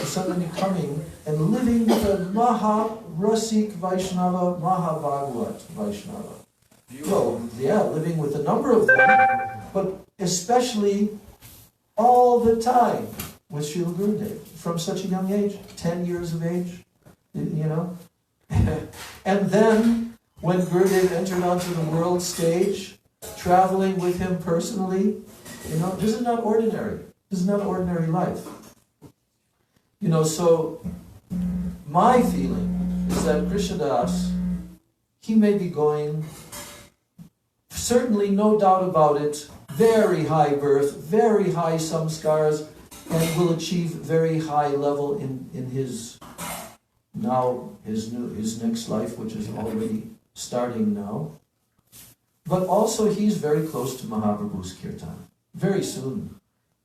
Suddenly coming and living with a Maha-Rasik Vaishnava, Maha-Bhagavat Vaishnava. Well, living with a number of them, but especially all the time with Srila Gurudev from such a young age, 10 years of age, you know. And then, when Gurudev entered onto the world stage, traveling with him personally, you know, this is not ordinary. This is not ordinary life. You know, so my feeling is that Krishnadas, he may be going, certainly no doubt about it, very high birth, very high samskars, and will achieve very high level in his next life, which is already starting now. But also he's very close to Mahaprabhu's kirtan. Very soon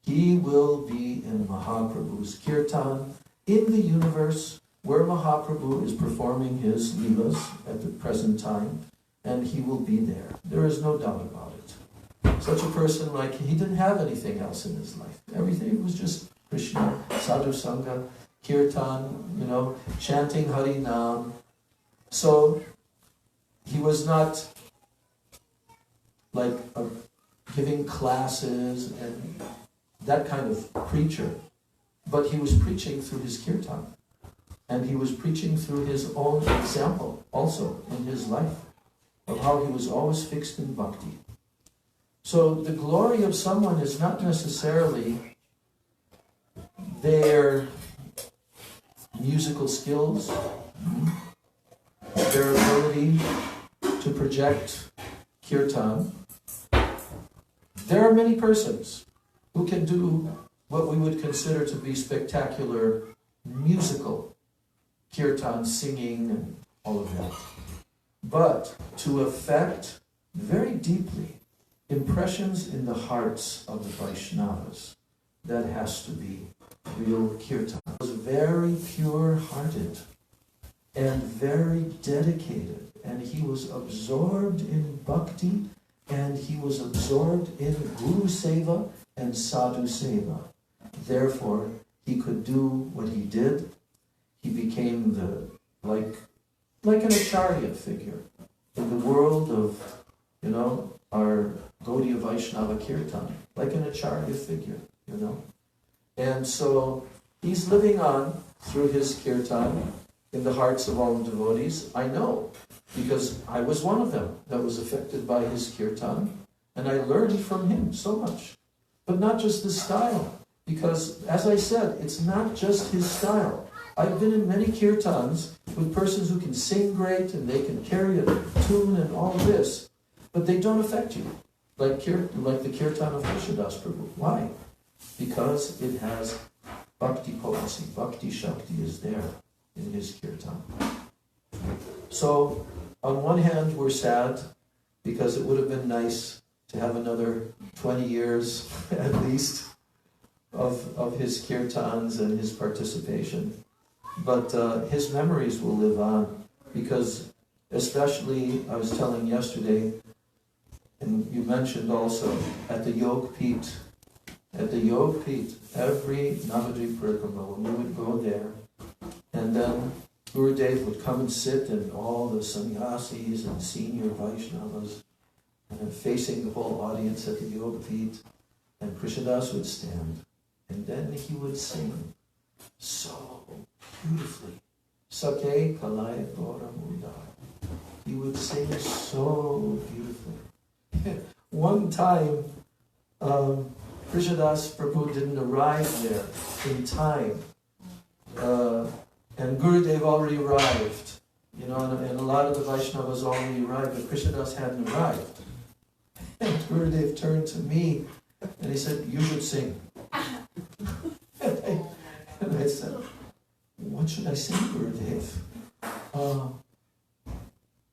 He will be in Mahaprabhu's kirtan in the universe where Mahaprabhu is performing his leelas at the present time, and he will be there. There is no doubt about it. Such a person, like, he didn't have anything else in his life. Everything was just Krishna, Sadhu Sangha, kirtan, chanting Hari Nam. So he was not like giving classes and that kind of preacher, but he was preaching through his kirtan, and he was preaching through his own example also in his life of how he was always fixed in bhakti. So the glory of someone is not necessarily their musical skills, their ability to project kirtan. There are many persons who can do what we would consider to be spectacular musical kirtan, singing, and all of that. But to affect very deeply impressions in the hearts of the Vaishnavas, that has to be real kirtan. He was very pure-hearted and very dedicated, and he was absorbed in bhakti, and he was absorbed in Guru Seva and Sadhu Seva. Therefore, he could do what he did. He became like an acharya figure in the world of, our Gaudiya Vaishnava Kirtan, like an acharya figure, And so he's living on through his kirtan in the hearts of all the devotees. I know, because I was one of them that was affected by his kirtan, and I learned from him so much. But not just the style, because, as I said, it's not just his style. I've been in many kirtans with persons who can sing great, and they can carry a tune and all this, but they don't affect you, like the kirtan of Krishnadas Prabhu. Why? Because it has bhakti potency, bhakti shakti is there in his kirtan. So, on one hand, we're sad, because it would have been nice to have another 20 years, at least, of his kirtans and his participation. But his memories will live on, because especially, I was telling yesterday, and you mentioned also, at the Yog Peeth, every Navadvip Parikrama, when we would go there, and then Gurudev would come and sit, and all the sannyasis and senior Vaishnavas, and facing the whole audience at the Yoga Peeth, and Krishnadas would stand, and then he would sing so beautifully. Sake Kalaya Gora Mudar. He would sing so beautifully. One time, Krishnadas Prabhu didn't arrive there in time, and Gurudev already arrived, and a lot of the Vaishnavas already arrived, but Krishnadas hadn't arrived. And Gurudev turned to me, and he said, "You should sing." And I said, "What should I sing, Gurudev?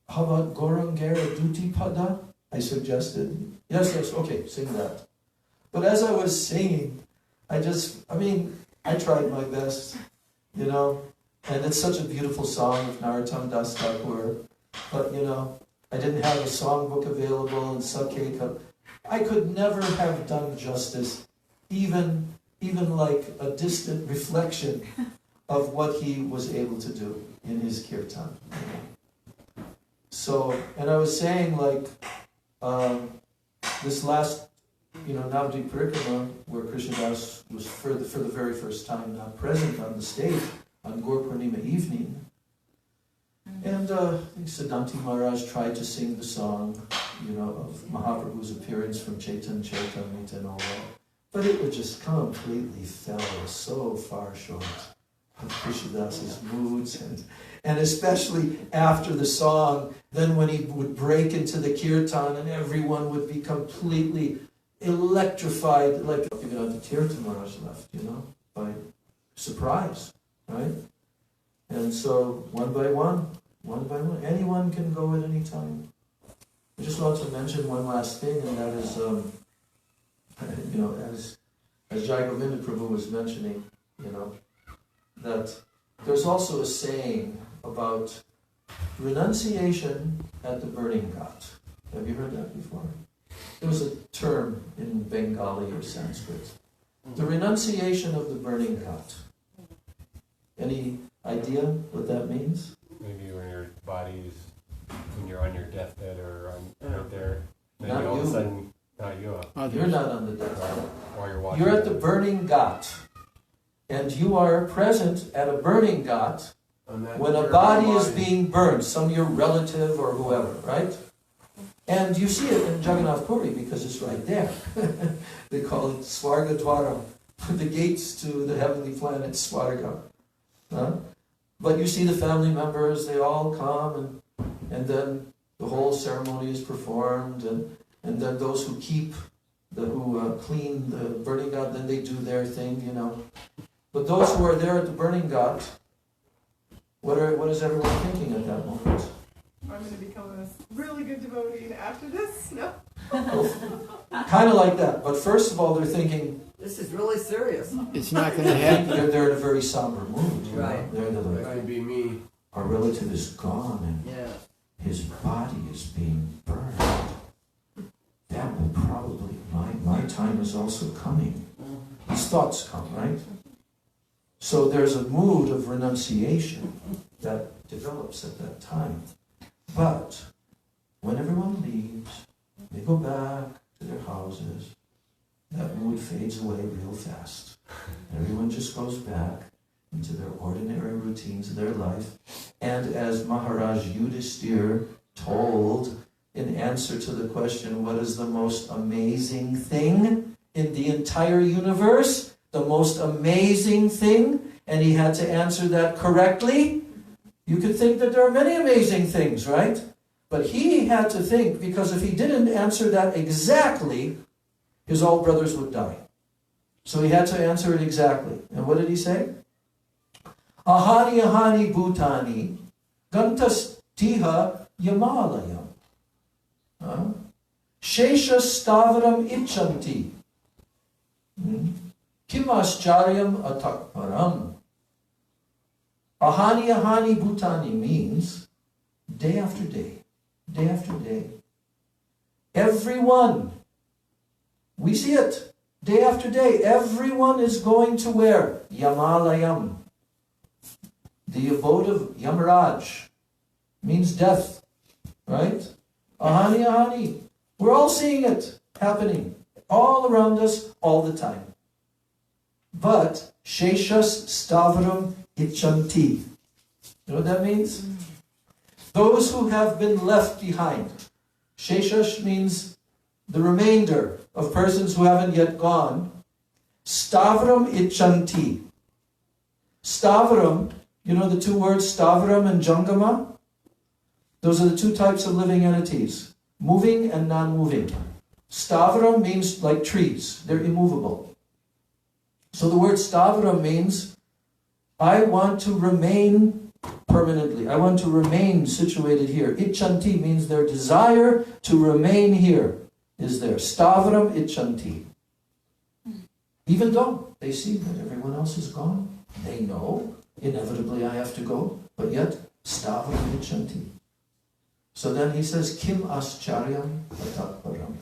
How about Gorangera Duti Pada?" I suggested. Yes, okay, sing that. But as I was singing, I tried my best, and it's such a beautiful song of Narottam Das Thakur, but, I didn't have a songbook available, and Sakeka. I could never have done justice, even like a distant reflection of what he was able to do in his kirtan. So, and I was saying, this last, Navadvip Parikrama, where Krishnadas was for the very first time not present on the stage on Gaur Purnima evening, and Siddhanti Maharaj tried to sing the song, of Mahaprabhu's appearance from Chaitanya Charitamrita and all that, but it would just completely fell so far short of Krishnadas's moods, and especially after the song, then when he would break into the kirtan and everyone would be completely electrified, like even the Tirtha Maharaj left, by surprise, right? And so one by one, anyone can go at any time. I just want to mention one last thing, and that is, as Jai Govinda Prabhu was mentioning, that there's also a saying about renunciation at the burning ghat. Have you heard that before? There was a term in Bengali or Sanskrit. The renunciation of the burning ghat. Any idea what that means? Maybe when your body's, when you're on your deathbed or right there, then Not all of a you. sudden, not you. You're not on the deathbed. While you're watching. You're at the burning ghat. And you are present at a burning ghat when a body is being burned, some your relative or whoever, right? And you see it in Jagannath Puri because it's right there. They call it Swarga Dwaram, the gates to the heavenly planet Swarga. But you see the family members, they all come, and then the whole ceremony is performed, and then those who clean the burning ghat, then they do their thing, But those who are there at the burning ghat, what is everyone thinking at that moment? I'm going to become a really good devotee after this? No? Kind of like that. But first of all, they're thinking, this is really serious. It's not going to happen. They're in a very somber mood. Right. They're like, That could be me. our relative is gone and his body is being burned. That will probably, my time is also coming. These thoughts come, right? So there's a mood of renunciation that develops at that time. But when everyone leaves, they go back to their houses, that mood fades away real fast. Everyone just goes back into their ordinary routines of their life. And as Maharaj Yudhisthira told in answer to the question, what is the most amazing thing in the entire universe? The most amazing thing? And he had to answer that correctly. You could think that there are many amazing things, right? But he had to think, because if he didn't answer that exactly, his all brothers would die. So he had to answer it exactly. And what did he say? Ahani ahani bhutani gantas tiha yamalayam. Shesha stavaram ichanti. Kimascharyam atakparam. Ahani ahani bhutani means day after day, day after day. Everyone, we see it, day after day, everyone is going to where? Yamalayam. The abode of Yamaraj means death, right? Ahani ahani. We're all seeing it happening all around us all the time. But Sheshas Stavram Ichanti. You know what that means? Those who have been left behind. Sheshash means the remainder of persons who haven't yet gone. Stavram Ichanti. Stavram, you know the two words Stavram and Jangama? Those are the two types of living entities. Moving and non-moving. Stavram means like trees. They're immovable. So the word stavram means, I want to remain permanently. I want to remain situated here. Ichanti means their desire to remain here is there. Stavram ichanti. Even though they see that everyone else is gone, they know, inevitably I have to go, but yet, stavram ichanti. So then he says, Kim ascharyam atakparam.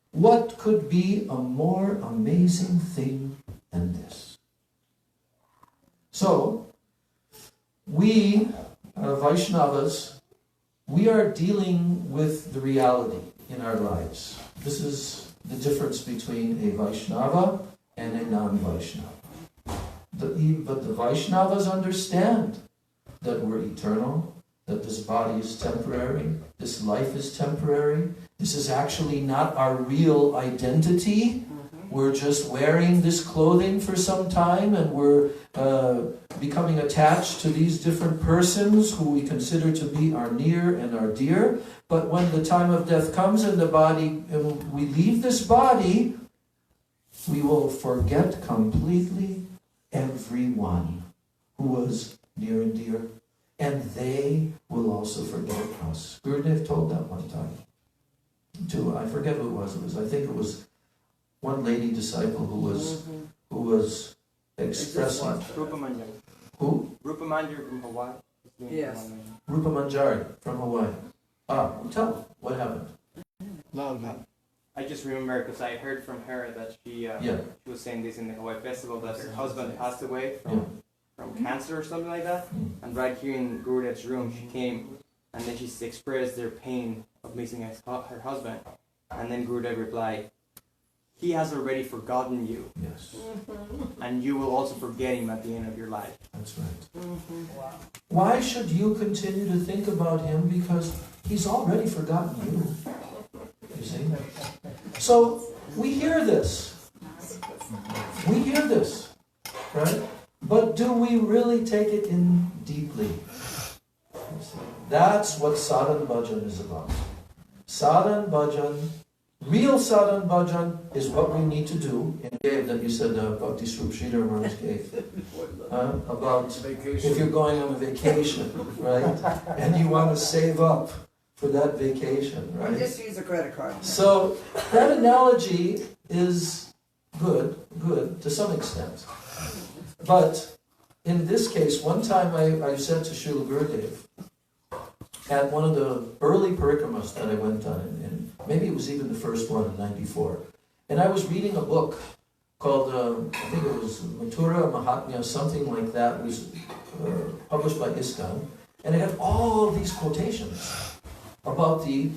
What could be a more amazing thing than this? So, we, Vaishnavas, we are dealing with the reality in our lives. This is the difference between a Vaishnava and a non-Vaishnava. But the Vaishnavas understand that we're eternal, that this body is temporary, this life is temporary, this is actually not our real identity. We're just wearing this clothing for some time and we're becoming attached to these different persons who we consider to be our near and our dear. But when the time of death comes and the body, and we leave this body, we will forget completely everyone who was near and dear. And they will also forget us. Gurudev told that one time. I forget who it was. I think it was one lady disciple who was expressing. Rupa Manjari. Who? Rupa Manjari from Hawaii. Yes. Rupa Manjari from Hawaii. Tell what happened. I just remember because I heard from her that she was saying this in the Hawaii festival that her husband passed away from cancer or something like that. And right here in Gurudev's room, she came and then she expressed their pain of missing her husband. And then Gurudev replied, "He has already forgotten you. Yes. And you will also forget him at the end of your life." That's right. Why should you continue to think about him? Because he's already forgotten you. You see? So we hear this. We hear this, right? But do we really take it in deeply? That's what sadhan bhajan is about. Sadhan bhajan, real sadhan bhajan, is what we need to do. In the cave that you said Bhakti Swarup Sridhar Maharaj gave, about vacation. If you're going on a vacation, right, and you want to save up for that vacation, right? Or just use a credit card. So that analogy is good to some extent. But in this case, one time I said to Srila Gurudev, at one of the early parikramas that I went on, and maybe it was even the first one in '94, and I was reading a book called, I think it was Mathura Mahatmya, something like that. It was published by ISKCON, and it had all these quotations about the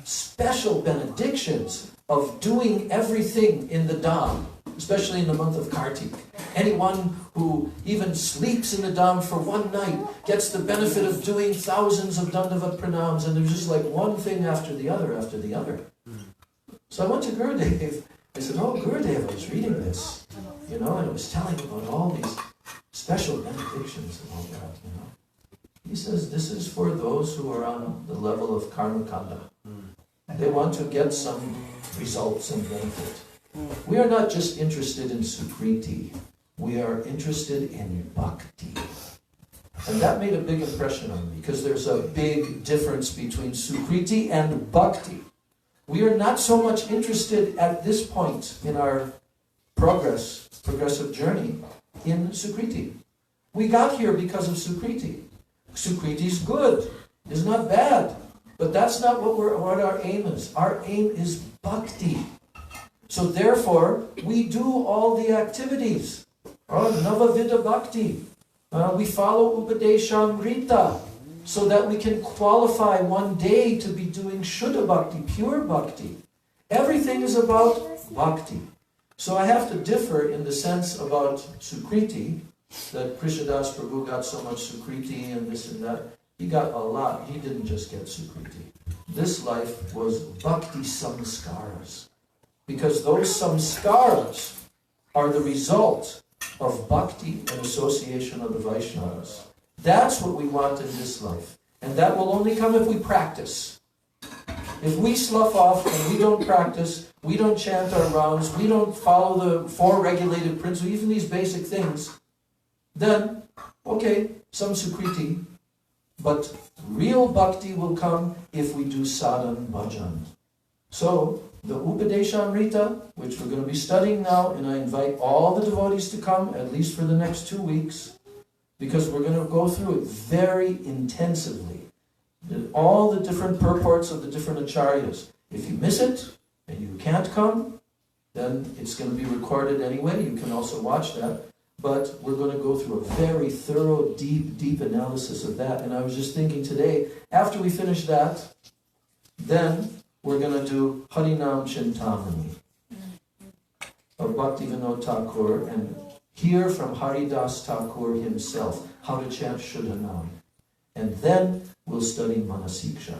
special benedictions of doing everything in the Dham, especially in the month of Kartik. Anyone who even sleeps in the Dham for one night gets the benefit of doing thousands of Dandavat pranams, and there's just like one thing after the other after the other. So I went to Gurudev. I said, "Oh, Gurudev, I was reading this, and it was telling about all these special benedictions and all that, He says, this is for those who are on the level of karma kanda. They want to get some results and benefit. We are not just interested in sukriti. We are interested in bhakti." And that made a big impression on me, because there's a big difference between sukriti and bhakti. We are not so much interested at this point in our progressive journey in sukriti. We got here because of sukriti. Sukriti is good, is not bad, but that's not what our aim is. Our aim is bhakti. So therefore, we do all the activities. Navavida bhakti. We follow Upadeshamrita, so that we can qualify one day to be doing Shuddha bhakti, pure bhakti. Everything is about bhakti. So I have to differ in the sense about sukriti, that Krishnadas Prabhu got so much sukriti and this and that. He got a lot. He didn't just get sukriti. This life was bhakti samskaras. Because those samskaras are the result of bhakti and association of the Vaishnavas. That's what we want in this life. And that will only come if we practice. If we slough off and we don't practice, we don't chant our rounds, we don't follow the 4 regulated principles, even these basic things, then, okay, some sukriti, but real bhakti will come if we do sadhan bhajan. So, the Upadeshamrita, which we're going to be studying now, and I invite all the devotees to come, at least for the next 2 weeks, because we're going to go through it very intensively. All the different purports of the different acharyas. If you miss it, and you can't come, then it's going to be recorded anyway. You can also watch that. But we're going to go through a very thorough, deep analysis of that. And I was just thinking today, after we finish that, then we're going to do Harinam Chintamani of Bhaktivinoda Thakur, and hear from Haridas Thakur himself how to chant Shuddhanam. And then we'll study Manasiksha.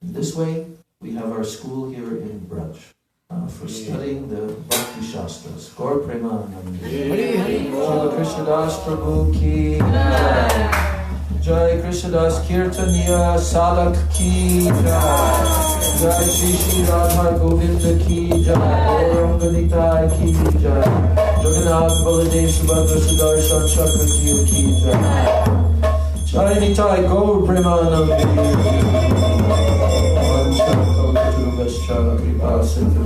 In this way, we have our school here in Braj for studying the Bhakti Shastras. Gaur Premanand. Srila Krishnadas Prabhu ki Jai. Krishnadas Kirtaniyas Salak ki Jai. Jai Shri Radha Govinda ki Jai. Auranganitai ki Jai. Jagannath Baladev Subhadra Sudarshan Chakra ki Jai. Jai Nitai Gaur Premanand. Kripa Sindhu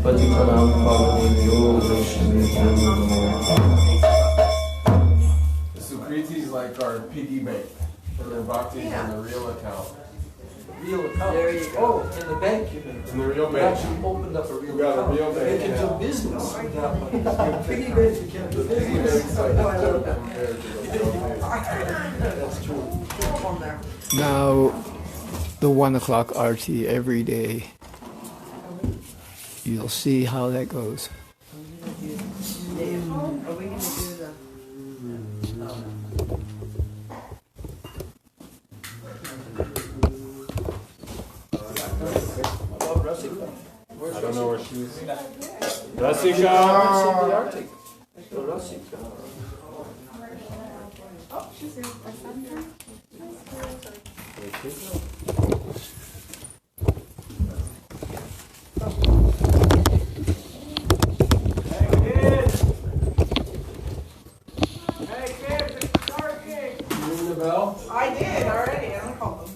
Patitanam Pavanebhyo Vaishnavebhyo Namo. The Sukriti is like our piggy bank. And their bhakti is in the real account. Real account. There you go. Oh, in the bank you mean? In the real You bank. actually opened up a real We got a account. real bank, You can yeah. do business with that money. Piggy bank, you can't do Piggy business. bank's like Oh, I love that. compared to the real bank. That's true. Now, the 1 o'clock arti every day. You'll see how that goes. Are we going to do the... I don't know where she is. Rasika! Oh, she's here. I found her. Ring the bell? I did already. I don't call them.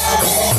Hare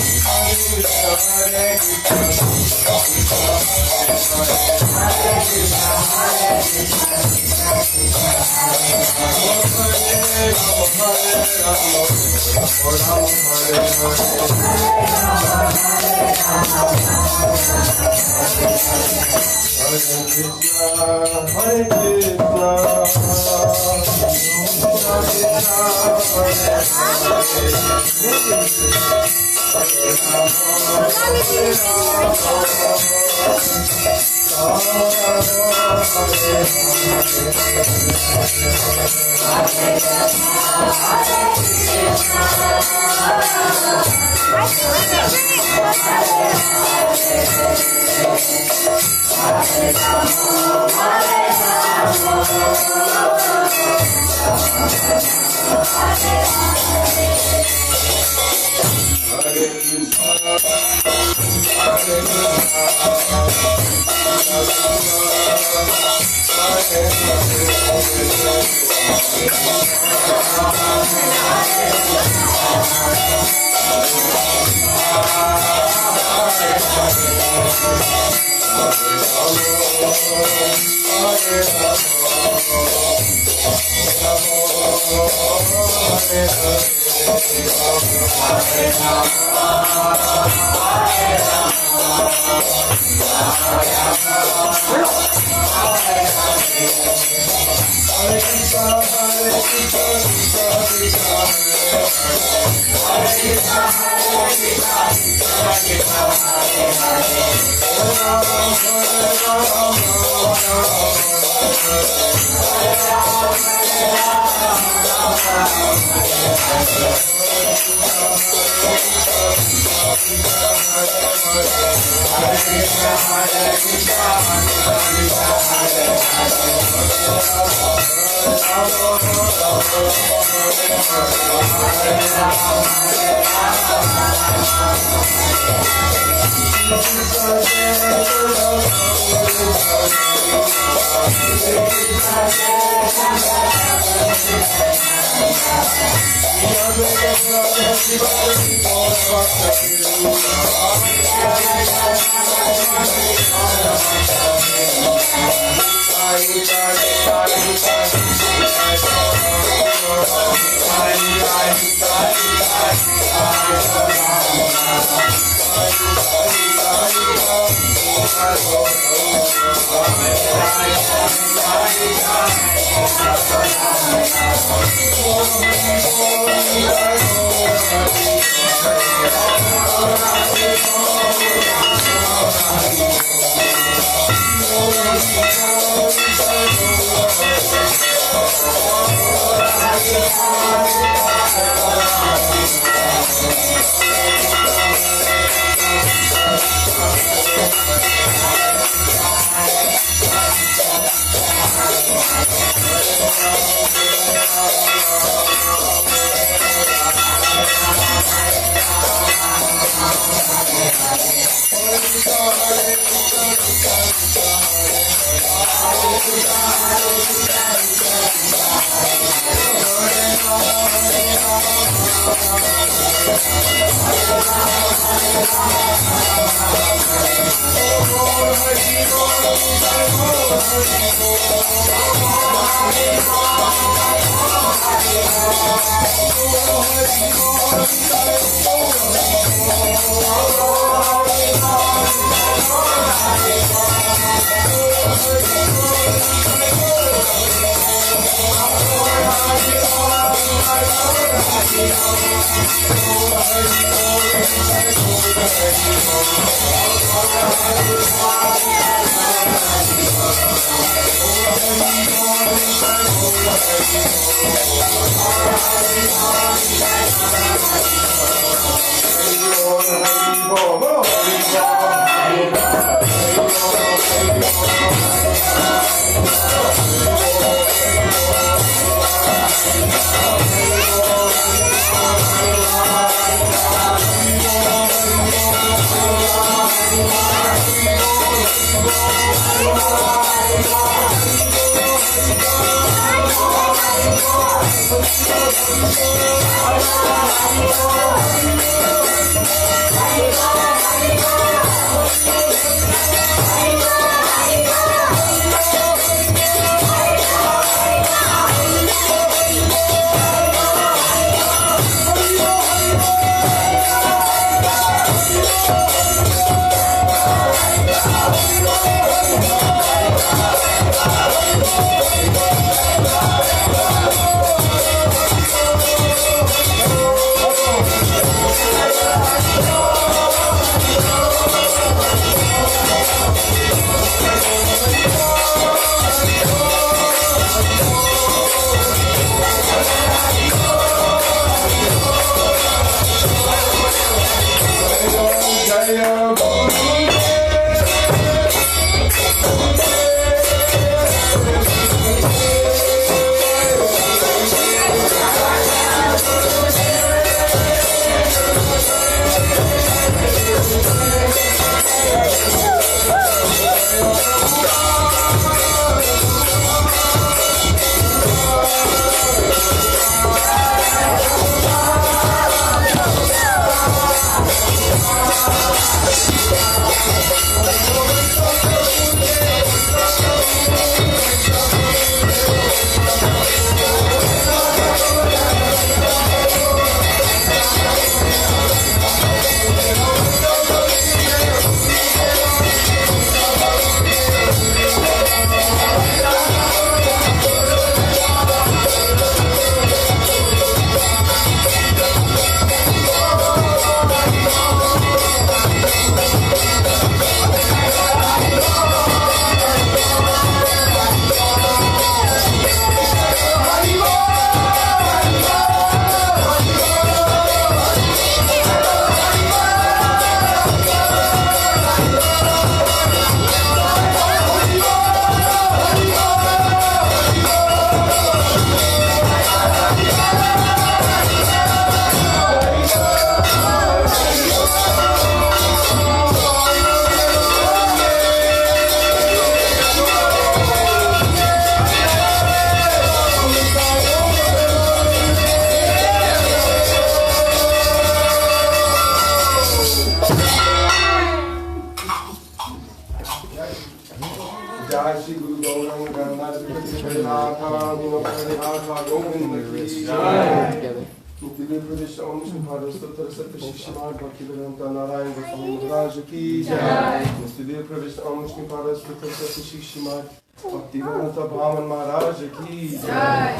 Padmanabha Maharaj ki jai.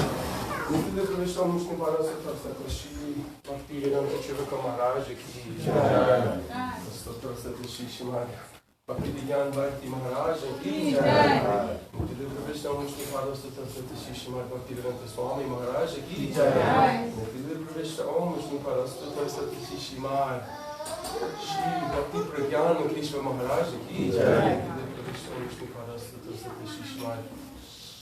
Gurudev Swami Maharaj Maharaj ki jai. Srila Bhakti Maharaj ki jai. Gurudev Swami Maharaj ki jai. Shri Bhakti Pragyan Krishna Maharaj ki jai.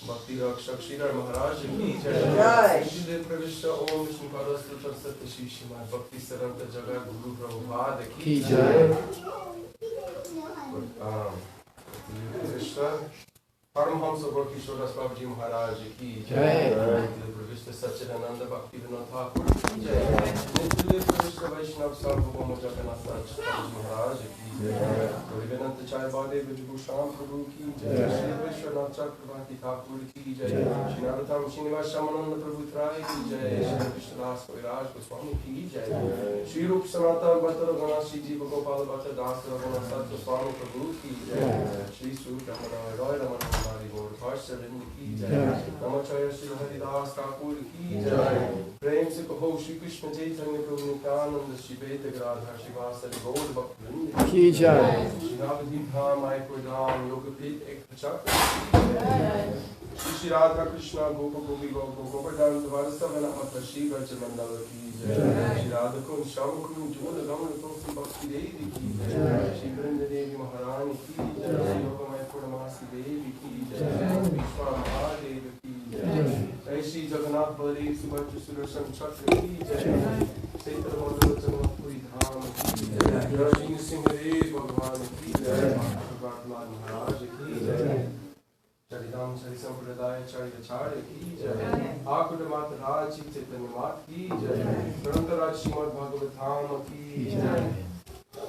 Bhakti Rakshak Sridhar Maharaj ki jai. Gurudev Pravishta Om Vishnu Parastu Tarsat Shri Srimad Bhakti Saranta Jagat Guru Prabhupada ki jai. Paramhamsa Gorkishora Swabji Maharaj ki jai. Gurudev Pravishta Satchidananda Bhakti Vinod Thakur ki jai. Gurudev Pravishta Vaishnav Sarvabhauma Jagannath Swabji Maharaj ki jai. Gurudev Chai Bade Vijbhushan Prabhu ki jai. Shri Vishwanath Chakravarti Thakur ki jai. Shri Narottam Srinivas Shamananda Prabhu Trai ki jai. Shri Krishnadas Kaviraj Goswami ki jai. Shri Rup Sanatan Bhatta Raghunath Shri Jiva Gopala Bhatta Das Raghunath Sat Goswami Prabhu ki jai. Shri Sri Ramana Roy Ramana Mari Gaur Varshavend ki jai. Namacharya Shri Haridas Thakur ki jai. Prem se kaho Shri Krishna Chaitanya Prabhu Nityananda Shri Veda Gradha Shri Vasari Gaur Bhaktivinoda ki jai. Shri Navadip Dham Maipurdam Yogapit Ekachakra ki jai. Shri Radha Krishna Gopa Gopi Gopa Govardhan Varasavana Mata Shri Gaja Mandala ki jai. Shri Radha Kun Shamakun Joda Gamana Tosi Bhakti Devi ki jai. Shri Vrinda Devi Maharani ki jai. Shri Yoga Maipurnamasi Devi ki jai. Vishwa Mahadevi ki jai. Jai Shri Jagannath Baladev Subhadra Sudarshan Chakra ki jai. Saitra Mandala Jagannath Puri Dham ki jai. Rajini Singhadev Bhagwan ki jai. Padmanabha Maharaj ki jai. Charidam Chari Sampradaya Acharya ki jai. Akuta Maharaj Chaitanya Mat ki jai. Grantaraj Srimad Bhagavatam ki jai.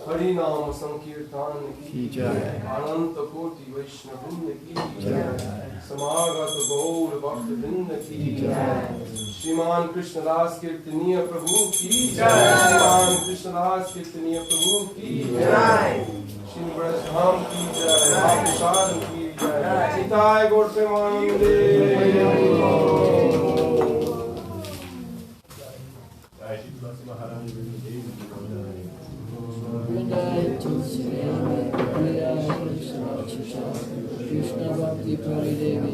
Hari Nam Sankirtan ki jai. Ananta Koti Vaishnavrinda ki jai. Samagata Gaur Bhakta Vrinda ki jai. Shriman Krishna Das Kirtaniya Prabhu ki jai. Shriman Krishna Das Kirtaniya Prabhu ki jai. Shri Braj Dham ki jai. Mahaprasad ki jai. Nitai Gaur Premanande. Jai Shri Tulsi Maharaj Krishna Bhakti Pari Devi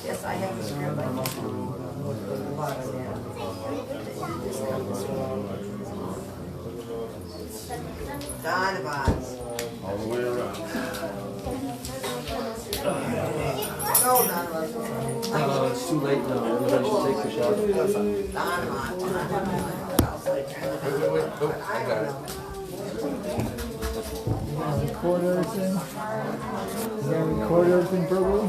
Yes, I have the script. Dynamite. All the way around. No, Dynamite. It's too late now. Everybody should take the shot. Dynamite. I got it. Record everything? Is that record everything, Prabhu?